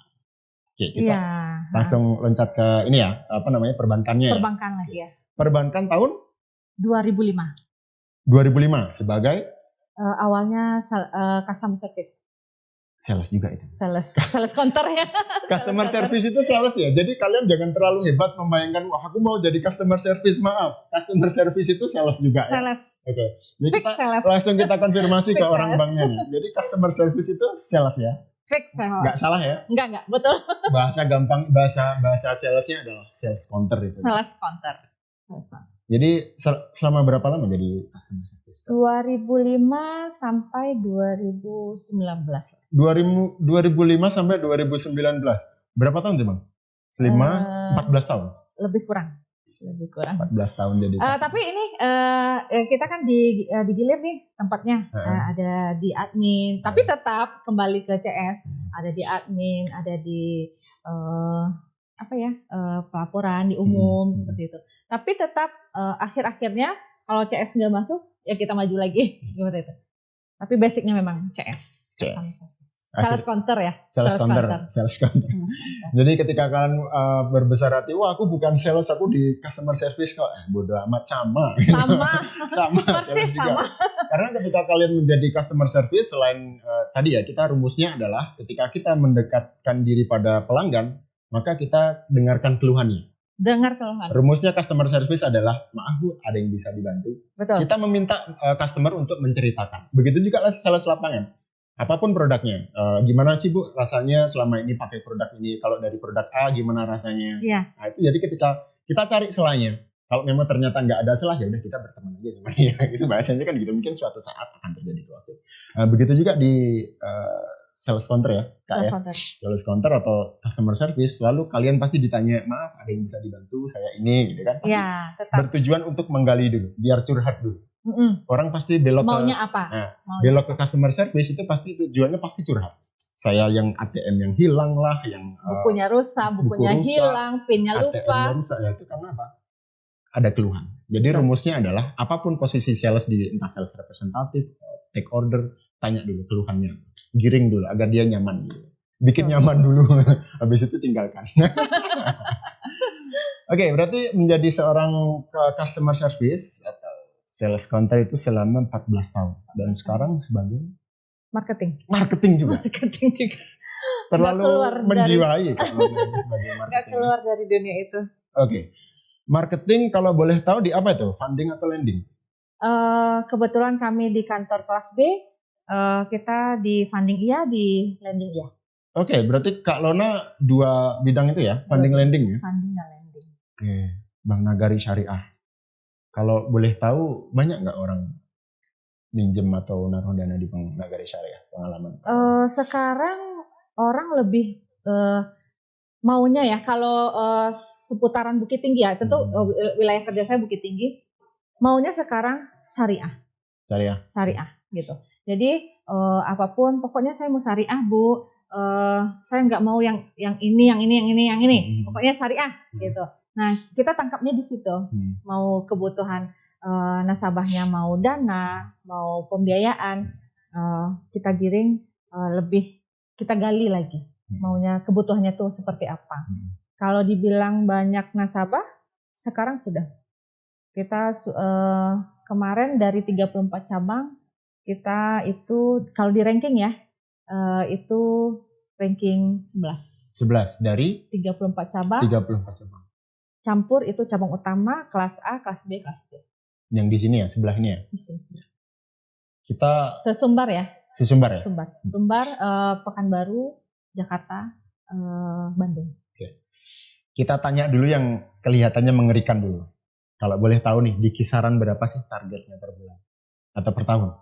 Oke, kita langsung loncat ke ini ya, perbankannya. Perbankan lagi ya. Perbankan tahun 2005 sebagai awalnya customer service. Sales juga itu. Sales counter ya. Customer service itu sales ya. Jadi kalian jangan terlalu hebat membayangkan, wah aku mau jadi customer service. Maaf, customer service itu sales juga ya. Sales. Oke. Jadi langsung kita konfirmasi ke orang banknya nih. Jadi customer service itu sales ya. Fix sales. Nggak salah ya? Enggak, betul. Bahasa gampang, bahasa salesnya adalah sales counter itu. Sales counter. Jadi selama berapa lama jadi customer service? 2005 sampai 2019. 2005 sampai 2019. Berapa tahun tuh Bang? 14 tahun? Lebih kurang. 14 tahun jadi. Tapi ini kita kan di Gilir nih tempatnya. Ada di admin. Tapi tetap kembali ke CS. Ada di admin, ada di pelaporan di umum seperti itu. Tapi tetap akhir-akhirnya kalau CS nggak masuk ya kita maju lagi seperti itu. Tapi basicnya memang CS. Sales counter ya. Sales counter. Jadi ketika kalian berbesar hati, wah aku bukan sales, aku di customer service kok. Bodoh amat, sama. Persis sama. Karena ketika kalian menjadi customer service, selain tadi ya kita rumusnya adalah ketika kita mendekatkan diri pada pelanggan, maka kita dengarkan keluhannya. Dengar keluhan. Rumusnya customer service adalah, maaf Bu, ada yang bisa dibantu. Betul. Kita meminta customer untuk menceritakan. Begitu juga sales lapangan. Apapun produknya, gimana sih Bu rasanya selama ini pakai produk ini? Kalau dari produk A gimana rasanya? Iya. Nah, itu jadi ketika kita cari selanya. Kalau memang ternyata nggak ada celah, ya udah kita berteman aja sama dia. Itu bahasanya kan gitu. Mungkin suatu saat akan terjadi closing. Begitu juga di sales counter ya, Kak. Sales counter atau customer service, lalu kalian pasti ditanya, maaf ada yang bisa dibantu saya ini, gitu kan? Iya, tetap. Bertujuan untuk menggali dulu, biar curhat dulu. Orang pasti belok maunya apa? Belok ke customer service itu pasti tujuannya pasti curhat. Saya yang ATM yang hilang lah, yang bukunya rusak, bukunya hilang, pinnya lupa. ATM-nya rusak, ya itu karena apa? Ada keluhan. Jadi rumusnya adalah apapun posisi sales di entah sales representatif, take order, tanya dulu keluhannya, giring dulu agar dia nyaman. Bikin nyaman dulu, habis itu tinggalkan. Oke, berarti menjadi seorang customer service atau sales counter itu selama 14 tahun dan sekarang sebagai marketing juga. Terlalu menjiwai kalau sebagai marketing. Gak keluar dari dunia itu. Oke. Marketing kalau boleh tahu di apa itu? Funding atau lending? Kebetulan kami di kantor kelas B, kita di funding iya, di lending iya. Oke, berarti Kak Lona dua bidang itu ya? Funding lending ya? Funding dan lending. Oke, Bank Nagari Syariah. Kalau boleh tahu, banyak nggak orang minjem atau naruh dana di Bank Nagari Syariah? Pengalaman? Sekarang orang lebih maunya ya, kalau seputaran Bukit Tinggi ya, tentu wilayah kerja saya Bukit Tinggi, maunya sekarang syariah gitu. Jadi apapun, pokoknya saya mau syariah Bu, saya nggak mau yang ini, pokoknya syariah gitu. Nah kita tangkapnya di situ, mau kebutuhan nasabahnya, mau dana, mau pembiayaan, kita giring lebih, kita gali lagi. Maunya kebutuhannya tuh seperti apa. Kalau dibilang banyak nasabah, sekarang sudah. Kita kemarin dari 34 cabang, kita itu kalau di ranking ya, itu ranking 11. 11 dari? 34 cabang. 34 cabang. Campur itu cabang utama, kelas A, kelas B, kelas C. Yang di sini ya, sebelah ini ya? Di sini. Kita sesumbar ya? Sesumbar ya? Sumbar, Pekanbaru, Jakarta, Bandung. Oke. Kita tanya dulu yang kelihatannya mengerikan dulu. Kalau boleh tahu nih, di kisaran berapa sih targetnya per bulan? Atau per tahun?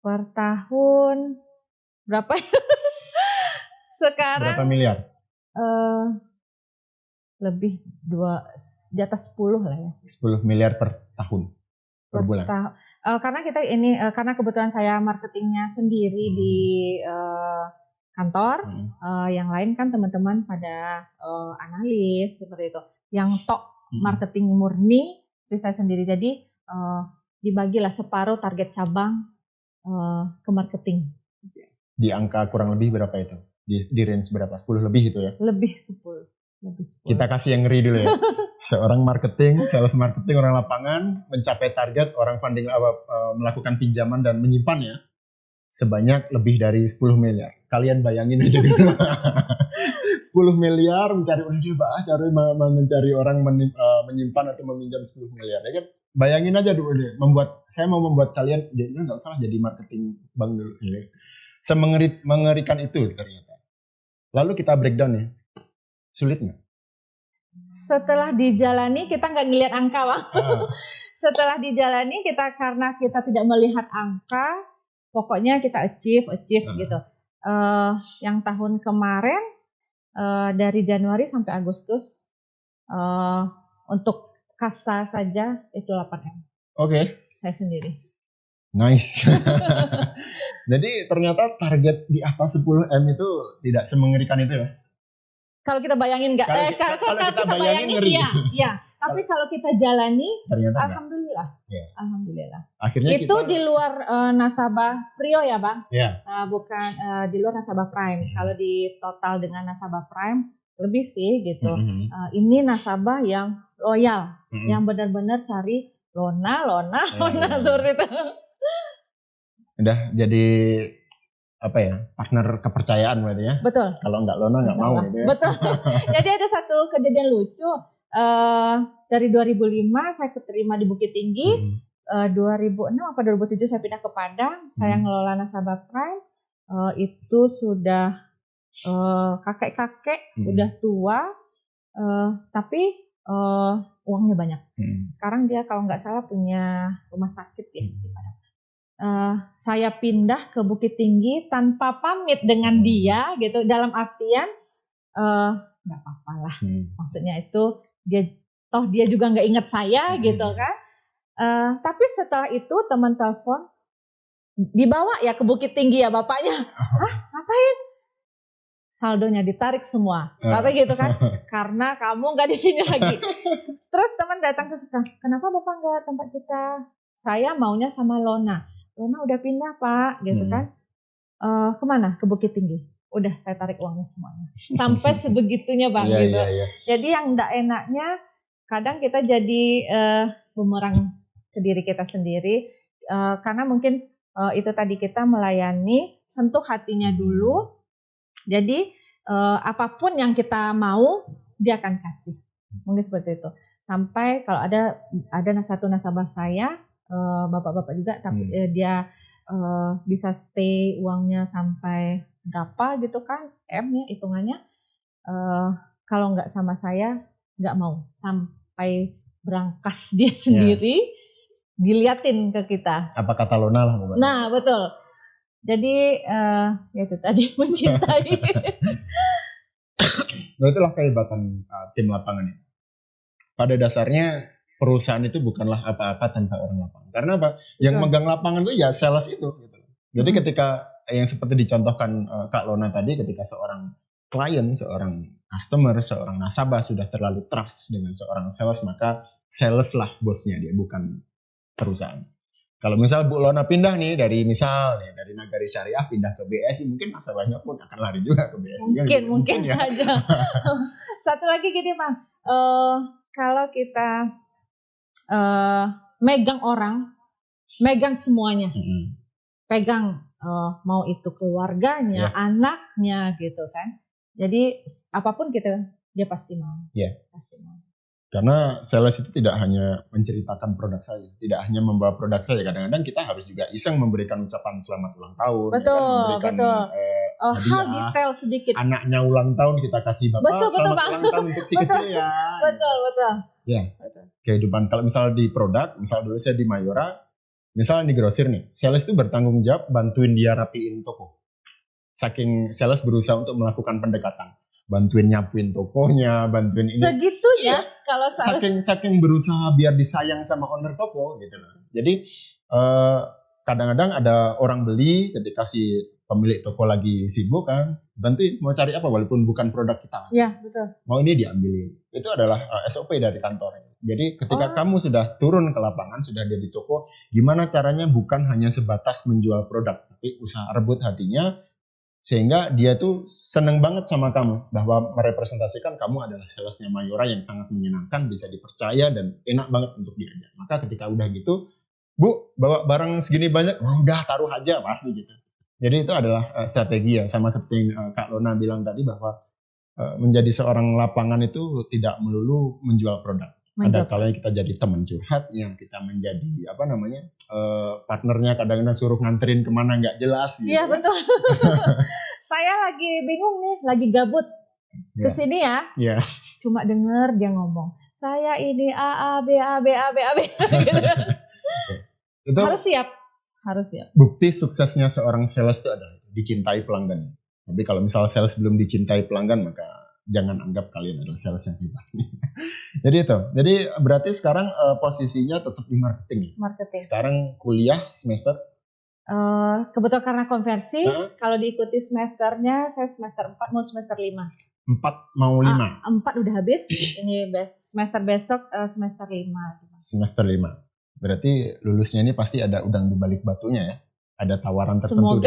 Per tahun, berapa ya? Sekarang berapa miliar? Lebih di atas 10 lah ya. 10 miliar per tahun, per bulan. Karena kita ini, karena kebetulan saya marketingnya sendiri di kantor, yang lain kan teman-teman pada analis seperti itu. Yang top marketing murni itu saya sendiri. Jadi dibagilah separuh target cabang ke marketing. Di angka kurang lebih berapa itu? Di range berapa? 10 lebih itu ya? Lebih 10. Kita kasih yang ngeri dulu ya. Seorang marketing, sales marketing, orang lapangan mencapai target, orang funding melakukan pinjaman dan menyimpannya sebanyak lebih dari 10 miliar. Kalian bayangin aja dulu. 10 miliar mencari mencari orang menyimpan atau meminjam 10 miliar. Ya kan? Bayangin aja dulu deh. Saya mau membuat kalian nggak usah jadi marketing bank dulu. Ya. Mengerikan itu ternyata. Lalu kita breakdown ya. Sulit nggak? Setelah dijalani kita nggak ngelihat angka, Bang. Setelah dijalani kita, karena kita tidak melihat angka, pokoknya kita achieve gitu. Yang tahun kemarin dari Januari sampai Agustus untuk kasa saja itu 8M. Oke. Saya sendiri. Nice. Jadi ternyata target di atas 10M itu tidak semengerikan itu ya? Kalau kita bayangin nggak? Kalau kita bayangin ngeri. Iya. Tapi kalau kita jalani, ternyata alhamdulillah. Ya. Alhamdulillah. Akhirnya itu di luar nasabah Prio ya, Bang? Iya. Bukan di luar nasabah Prime. Kalau di total dengan nasabah Prime lebih sih gitu. Ini nasabah yang loyal, yang benar-benar cari lona seperti itu. Udah jadi apa ya, partner kepercayaan berarti ya. Betul. Kalau nggak lona nggak mau gitu ya. Betul. Jadi ada satu kejadian lucu. Dari 2005 saya keterima di Bukit Tinggi. 2006 apa 2007 saya pindah ke Padang. Saya ngelola nasabah prime. Itu sudah kakek-kakek, udah tua, tapi uangnya banyak. Sekarang dia kalau nggak salah punya rumah sakit ya di Padang. Saya pindah ke Bukit Tinggi tanpa pamit dengan dia gitu, dalam artian nggak apa-apa lah. Maksudnya itu dia juga nggak ingat saya gitu kan. Tapi setelah itu teman telepon, dibawa ya ke Bukit Tinggi ya bapaknya. Hah, ngapain? Saldonya ditarik semua, kata gitu kan, karena kamu nggak di sini lagi. Terus teman datang ke saya, kenapa bapak nggak tempat kita? Saya maunya sama Lona udah pindah pak, gitu kan. Kemana? Ke Bukit Tinggi. Udah saya tarik uangnya semuanya, sampai sebegitunya bang gitu. Jadi yang nggak enaknya, kadang kita jadi bumerang ke diri kita sendiri, karena mungkin itu tadi kita melayani, sentuh hatinya dulu. Jadi apapun yang kita mau dia akan kasih, mungkin seperti itu. Sampai kalau ada satu nasabah saya, bapak-bapak juga, tapi dia bisa stay uangnya sampai berapa gitu kan, ya hitungannya. Kalau nggak sama saya nggak mau, sampai berangkas dia sendiri, diliatin ke kita. Apa kata Lona lah? Nah betul. Jadi itu tadi mencintai. Nah, itulah kehebatan tim lapangan ini. Pada dasarnya perusahaan itu bukanlah apa-apa tanpa orang lapangan. Karena apa? Yang megang lapangan itu ya sales itu. Gitu. Jadi ketika yang seperti dicontohkan Kak Lona tadi, ketika seorang klien, seorang customer, seorang nasabah sudah terlalu trust dengan seorang sales, maka sales lah bosnya dia, bukan perusahaan. Kalau misal Bu Lona pindah nih dari Nagari Syariah pindah ke BSI, mungkin nasabahnya pun akan lari juga ke BSI. Mungkin saja. Satu lagi gini Bang, kalau kita megang orang, megang semuanya, pegang mau itu keluarganya, anaknya gitu kan. Jadi apapun dia pasti mau. Pasti mau. Karena sales itu tidak hanya menceritakan produk saja, tidak hanya membawa produk saja. Kadang-kadang kita harus juga iseng memberikan ucapan selamat ulang tahun. Betul, memberikan, hal detail sedikit. Anaknya ulang tahun kita kasih bapak selamat ulang tahun untuk si kecil ya. Betul. Ya, kehidupan. Kalau misal di produk, misal dulu saya di Mayora, misal di grosir nih, sales itu bertanggung jawab bantuin dia rapiin toko. Saking sales berusaha untuk melakukan pendekatan. Bantuin nyapuin tokonya, bantuin ini. Segitunya kalau saking berusaha biar disayang sama owner toko gitu loh. Jadi kadang-kadang ada orang beli ketika si pemilik toko lagi sibuk kan, bantuin mau cari apa walaupun bukan produk kita. Iya, betul. Mau ini diambilin. Itu adalah SOP dari kantor. Jadi ketika kamu sudah turun ke lapangan, sudah ada di toko, gimana caranya bukan hanya sebatas menjual produk, tapi usaha rebut hatinya sehingga dia tuh seneng banget sama kamu, bahwa merepresentasikan kamu adalah salesnya Mayora yang sangat menyenangkan, bisa dipercaya dan enak banget untuk diajak. Maka ketika udah gitu, Bu bawa barang segini banyak, udah taruh aja pasti gitu. Jadi itu adalah strategi ya, sama seperti Kak Lona bilang tadi bahwa menjadi seorang lapangan itu tidak melulu menjual produk. Ada kalanya kita jadi teman curhatnya, kita menjadi partnernya, kadang-kadang suruh nganterin kemana nggak jelas. Gitu. Iya betul. Saya lagi bingung nih, lagi gabut kesini ya. Iya. Cuma denger dia ngomong, saya ini A B. Gitu. Itu harus siap. Bukti suksesnya seorang sales itu adalah dicintai pelanggan. Tapi kalau misal sales belum dicintai pelanggan, maka jangan anggap kalian adalah sales yang hebat. Jadi berarti sekarang posisinya tetap di marketing. Sekarang kuliah semester? Kebetulan karena konversi, kalau diikuti semesternya, saya semester 4 mau semester 5. 4 mau 5? 4 udah habis, ini semester besok semester 5. Semester 5. Berarti lulusnya ini pasti ada udang di balik batunya ya? Ada tawaran tertentu.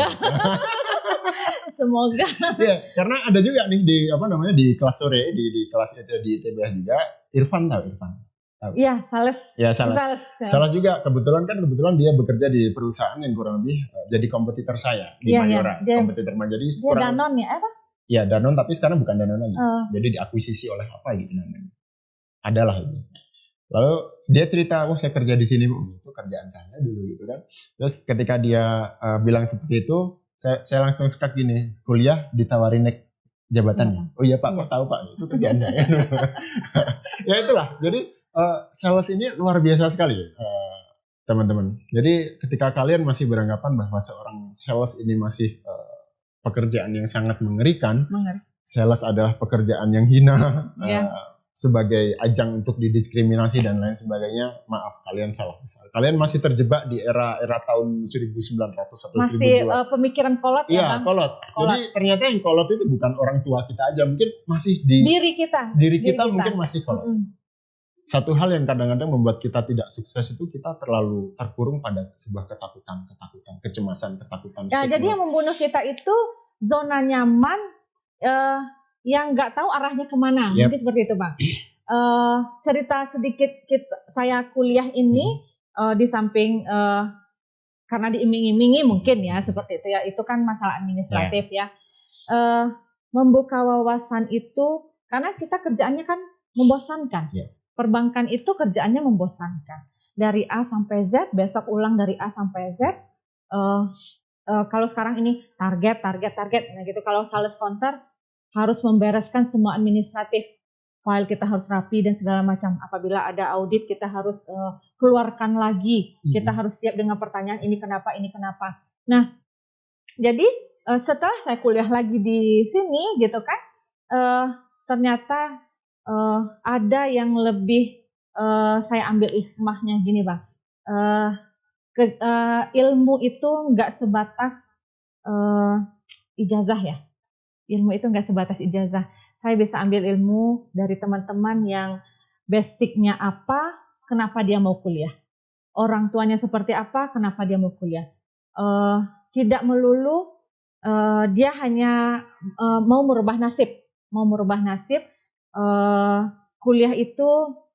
Semoga. Ya, karena ada juga nih di kelas sore di kelas itu di ITBH juga Irfan tahu. Iya, sales. Ya, sales juga. Kebetulan dia bekerja di perusahaan yang kurang lebih jadi kompetitor saya di Mayora. Kompetitor Mayora. Jadi dia Danon ya apa? Iya, Danon, tapi sekarang bukan Danon lagi. Jadi diakuisisi oleh apa gitu namanya. adalah ini. Lalu dia cerita, saya kerja di sini Bu, itu kerjaan saya dulu gitu kan. Terus ketika dia bilang seperti itu, saya langsung skak gini, kuliah ditawarin naik jabatan. Oh iya Pak, kok tahu Pak, itu kerjaan saya. Ya itulah, jadi sales ini luar biasa sekali teman-teman. Jadi ketika kalian masih beranggapan bahwa seorang sales ini masih pekerjaan yang sangat mengerikan, sales adalah pekerjaan yang hina, sebagai ajang untuk didiskriminasi dan lain sebagainya, maaf, kalian salah besar. Kalian masih terjebak di era tahun 1900 atau masih pemikiran kolot ya Bang? Iya, kolot. Jadi ternyata yang kolot itu bukan orang tua kita aja, mungkin masih di diri kita mungkin masih kolot. Satu hal yang kadang-kadang membuat kita tidak sukses itu kita terlalu terkurung pada sebuah ketakutan, kecemasan, ketakutan. Ya, jadi yang membunuh kita itu zona nyaman yang nggak tahu arahnya kemana, mungkin seperti itu Bang. Cerita sedikit saya kuliah ini di samping karena diiming-imingi mungkin ya seperti itu ya, itu kan masalah administratif ya. Membuka wawasan itu karena kita kerjaannya kan membosankan. Perbankan itu kerjaannya membosankan. Dari A sampai Z, besok ulang dari A sampai Z. Kalau sekarang ini target, nah gitu. Kalau sales counter harus membereskan semua administratif, file kita harus rapi dan segala macam. Apabila ada audit kita harus keluarkan lagi, kita harus siap dengan pertanyaan ini kenapa. Nah, jadi setelah saya kuliah lagi di sini gitu kan, ternyata ada yang lebih saya ambil hikmahnya gini Bang. Ilmu itu nggak sebatas ijazah ya. Ilmu itu nggak sebatas ijazah. Saya bisa ambil ilmu dari teman-teman yang basicnya apa, kenapa dia mau kuliah. Orang tuanya seperti apa, kenapa dia mau kuliah. Tidak melulu dia hanya mau merubah nasib. Kuliah itu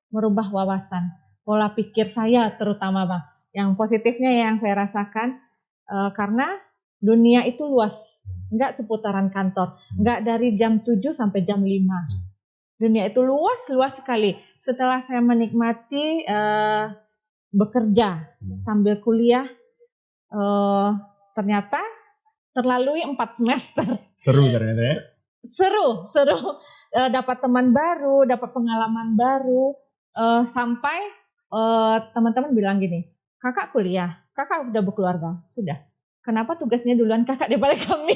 merubah wawasan, pola pikir saya terutama Bang. Yang positifnya yang saya rasakan, karena dunia itu luas. Enggak seputaran kantor, enggak dari jam 7 sampai jam 5. Dunia itu luas sekali. Setelah saya menikmati bekerja sambil kuliah, ternyata terlalui 4 semester. Seru ternyata ya? Seru. Dapat teman baru, dapat pengalaman baru, sampai teman-teman bilang gini, kakak kuliah, kakak udah berkeluarga, sudah. Kenapa tugasnya duluan kakak daripada kami?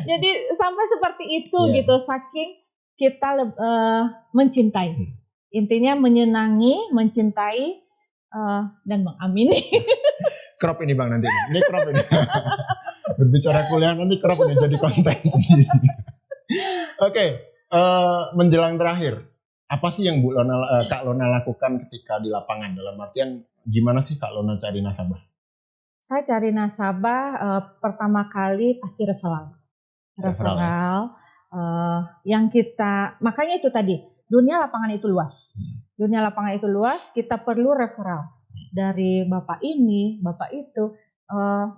Jadi sampai seperti itu gitu, saking kita mencintai. Intinya menyenangi, mencintai, dan mengamini. Crop ini Bang nanti. Ini crop ini. Berbicara kuliah nanti crop ini jadi konten sendiri. Oke, menjelang terakhir, apa sih yang Kak Lona lakukan ketika di lapangan? Dalam artian gimana sih Kak Lona cari nasabah? Saya cari nasabah pertama kali pasti referral. Yang kita, makanya itu tadi, dunia lapangan itu luas. Kita perlu referral dari bapak ini, bapak itu.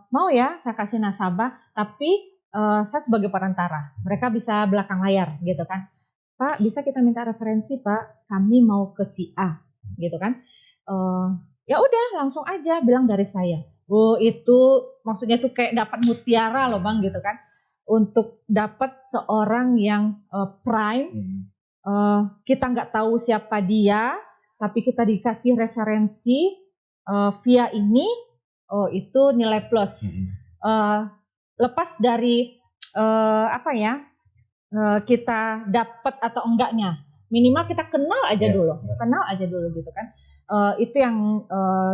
Mau ya saya kasih nasabah, tapi saya sebagai perantara. Mereka bisa belakang layar gitu kan. Pak, bisa kita minta referensi Pak, kami mau ke si A gitu kan. Ya udah langsung aja bilang dari saya. Oh itu maksudnya tuh kayak dapat mutiara loh Bang gitu kan. Untuk dapat seorang yang prime, kita nggak tahu siapa dia, tapi kita dikasih referensi via ini, itu nilai plus. Lepas dari kita dapat atau enggaknya, minimal kita kenal aja dulu gitu kan. Itu yang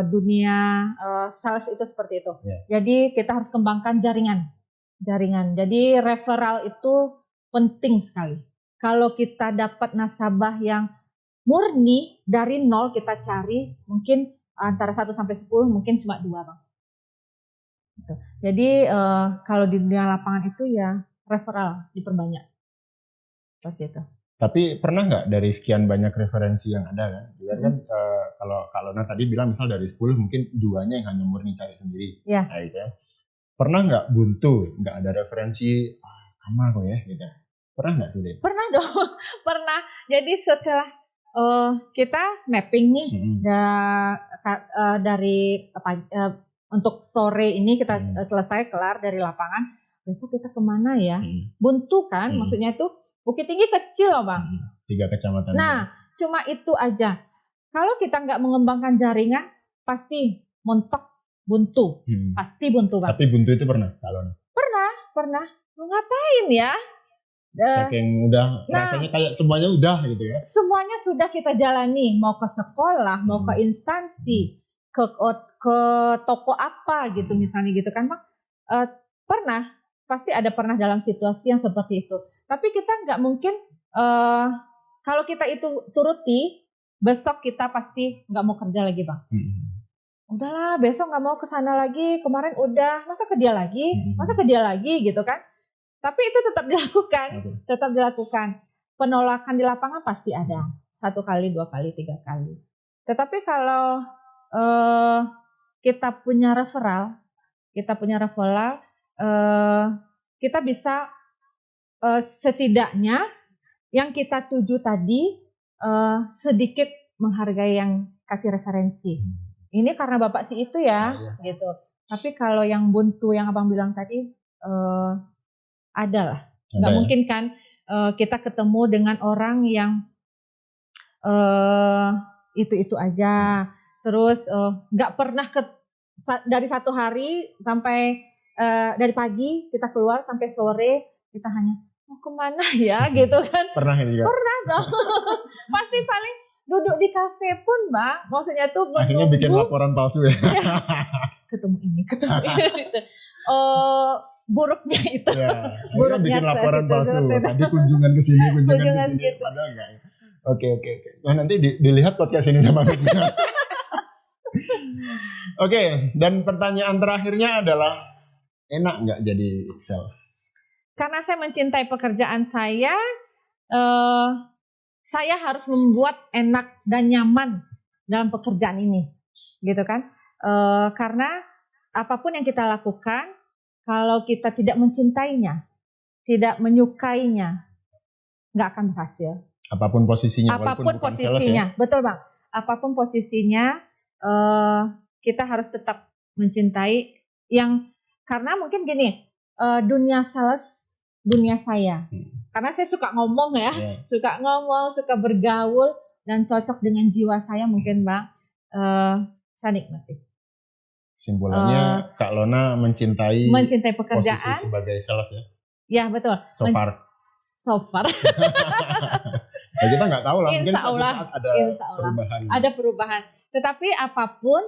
dunia sales itu seperti itu. Jadi kita harus kembangkan jaringan. Jadi referral itu penting sekali. Kalau kita dapat nasabah yang murni dari nol kita cari, mungkin antara 1 sampai 10 mungkin cuma 2 Bang. Gitu. Jadi kalau di dunia lapangan itu ya referral diperbanyak. Seperti itu. Tapi pernah nggak dari sekian banyak referensi yang ada kan? Kan kalau Lona tadi bilang misal dari 10 mungkin 2-nya yang hanya murni cari sendiri. Iya. Nah, gitu ya. Pernah nggak buntu, nggak ada referensi, sama kok ya gitu. Pernah nggak sih? Pernah dong, pernah. Jadi setelah kita mapping nih dari untuk sore ini kita selesai kelar dari lapangan, besok kita kemana ya? Buntu kan, maksudnya itu Bukit Tinggi kecil loh Bang. 3 kecamatan. Nah, cuma itu aja. Kalau kita nggak mengembangkan jaringan, pasti montok buntu, pasti buntu Bang. Tapi buntu itu pernah kalau? Pernah. Mau ngapain ya? Saking udah rasanya kayak semuanya udah gitu ya. Semuanya sudah kita jalani, mau ke sekolah, mau ke instansi, ke toko apa gitu misalnya gitu kan Bang. Pasti ada pernah dalam situasi yang seperti itu. Tapi kita nggak mungkin kalau kita itu turuti, besok kita pasti nggak mau kerja lagi Bang. Udahlah, besok nggak mau ke sana lagi, kemarin udah, masa ke dia lagi gitu kan. Tapi itu tetap dilakukan. Penolakan di lapangan pasti ada. 1 kali, 2 kali, 3 kali. Tetapi kalau kita punya referral, kita bisa setidaknya yang kita tuju tadi sedikit menghargai yang kasih referensi. Ini karena Bapak sih itu ya, gitu. Tapi kalau yang buntu yang Abang bilang tadi, adalah nggak mungkin kan kita ketemu dengan orang yang itu aja, terus nggak pernah dari 1 hari sampai dari pagi kita keluar sampai sore kita hanya mau kemana ya gitu kan. Pernah juga? Pernah dong. Pasti paling duduk di kafe pun Mbak, maksudnya tuh akhirnya bikin laporan palsu ya. ketemu ini buruknya itu. Ya, buruknya bikin laporan palsu. Tadi kunjungan ke sini, padahal enggak. Oke. Nah, nanti dilihat podcast ini sama kita. Oke, dan pertanyaan terakhirnya adalah enak nggak jadi sales? Karena saya mencintai pekerjaan saya harus membuat enak dan nyaman dalam pekerjaan ini, gitu kan? Karena apapun yang kita lakukan, kalau kita tidak mencintainya, tidak menyukainya, nggak akan berhasil. Apapun posisinya, ya? Betul Bang. Apapun posisinya, kita harus tetap mencintai karena mungkin gini, dunia sales, dunia saya. Karena saya suka ngomong ya, suka bergaul dan cocok dengan jiwa saya mungkin Bang. Saya nikmati. Simpulannya Kak Lona mencintai pekerjaan posisi sebagai sales ya? Ya betul. So far. Ya, kita nggak tahu lah, mungkin suatu saat ada perubahan. Ada perubahan. Tetapi apapun,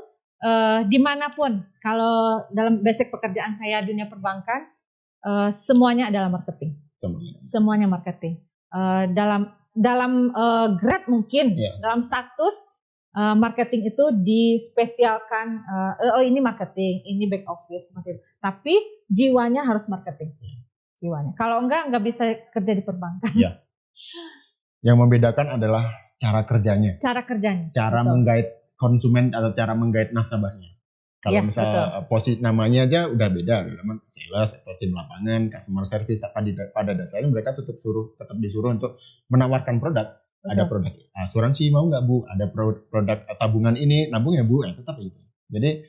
dimanapun, kalau dalam basic pekerjaan saya dunia perbankan, semuanya adalah marketing. Semuanya marketing. Dalam grade mungkin, dalam status. Marketing itu dispesialkan, ini marketing, ini back office seperti itu. Tapi jiwanya harus marketing. Jiwanya. Kalau enggak bisa kerja di perbankan. Ya. Yang membedakan adalah cara kerjanya. Cara menggait konsumen atau cara menggait nasabahnya. Kalau misalnya posisi namanya aja udah beda, sales atau tim lapangan, customer service, pada dasarnya mereka tetap disuruh untuk menawarkan produk. Ada produk asuransi mau nggak Bu? Ada produk tabungan ini nabung ya Bu? Tetap itu. Jadi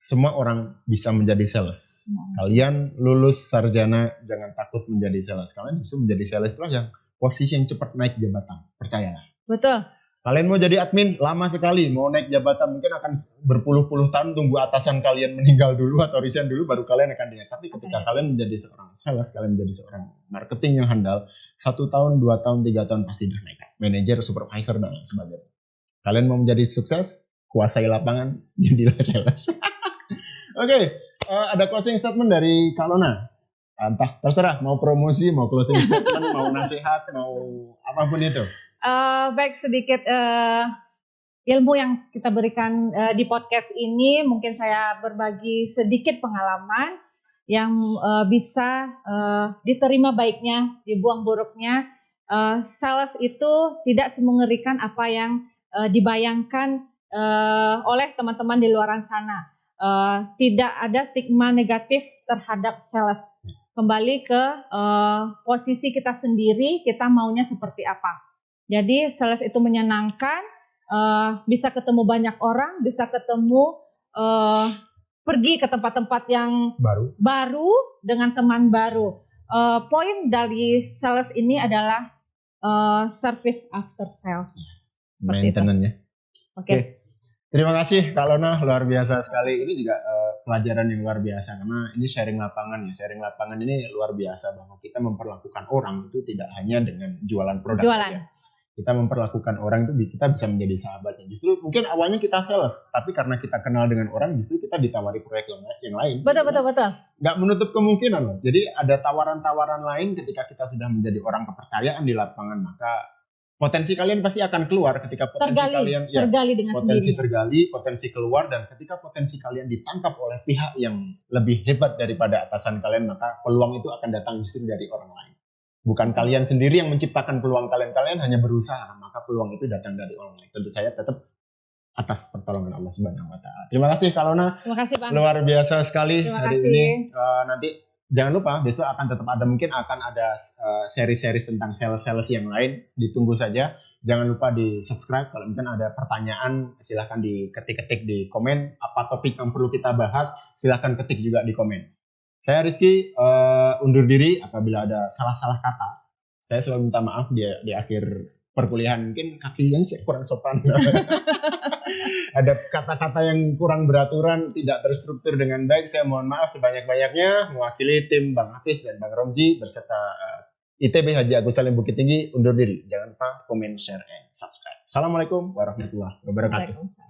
semua orang bisa menjadi sales. Kalian lulus sarjana jangan takut menjadi sales. Kalian justru menjadi sales itulah yang posisi yang cepat naik jabatan. Percayalah. Betul. Kalian mau jadi admin lama sekali, mau naik jabatan mungkin akan berpuluh-puluh tahun tunggu atasan kalian meninggal dulu atau resign dulu baru kalian akan dilihat. Tapi ketika kalian menjadi seorang sales, kalian menjadi seorang marketing yang handal, 1 tahun, 2 tahun, 3 tahun pasti udah naik. Manager, supervisor dan lain sebagainya. Kalian mau menjadi sukses, kuasai lapangan, jadilah sales. Oke, ada closing statement dari Kak Lona. Entah terserah, mau promosi, mau closing statement, mau nasihat, mau apapun itu. Baik, sedikit ilmu yang kita berikan di podcast ini, mungkin saya berbagi sedikit pengalaman yang bisa diterima baiknya, dibuang buruknya. Sales itu tidak semengerikan apa yang dibayangkan oleh teman-teman di luar sana. Tidak ada stigma negatif terhadap sales. kembali ke posisi kita sendiri, kita maunya seperti apa. Jadi sales itu menyenangkan, bisa ketemu banyak orang, bisa ketemu pergi ke tempat-tempat yang baru dengan teman baru. Poin dari sales ini adalah service after sales. Maintenance-nya. Oke. Terima kasih Kak Lona, luar biasa sekali. Ini juga pelajaran yang luar biasa karena ini sharing lapangan ya. Sharing lapangan ini luar biasa bahwa kita memperlakukan orang itu tidak hanya dengan jualan produk saja. Kita memperlakukan orang itu kita bisa menjadi sahabatnya. Justru mungkin awalnya kita sales, tapi karena kita kenal dengan orang justru kita ditawari proyek yang lain. Betul. Nggak menutup kemungkinan loh. Jadi ada tawaran-tawaran lain ketika kita sudah menjadi orang kepercayaan di lapangan, maka potensi kalian pasti akan keluar ketika tergali dengan potensi keluar, dan ketika potensi kalian ditangkap oleh pihak yang lebih hebat daripada atasan kalian, maka peluang itu akan datang justru dari orang lain. Bukan kalian sendiri yang menciptakan peluang kalian hanya berusaha, maka peluang itu datang dari orang lain. Tentu saja tetap atas pertolongan Allah Subhanahu wa taala. Terima kasih Kak Lona. Terima kasih Bang. Luar biasa sekali hari ini. Nanti jangan lupa besok akan tetap ada seri-seri tentang sales yang lain. Ditunggu saja. Jangan lupa di subscribe. Kalau mungkin ada pertanyaan silahkan diketik-ketik di komen. Apa topik yang perlu kita bahas silahkan ketik juga di komen. Saya Rizky undur diri apabila ada salah-salah kata. Saya selalu minta maaf di akhir perkuliahan. Mungkin kakinya saya kurang sopan. Ada kata-kata yang kurang beraturan, tidak terstruktur dengan baik. Saya mohon maaf sebanyak-banyaknya. Mewakili tim Bang Hafiz dan Bang Romzi berserta ITB Haji Agus Salim Bukit Tinggi undur diri. Jangan lupa komen, share, and subscribe. Assalamualaikum warahmatullahi wabarakatuh.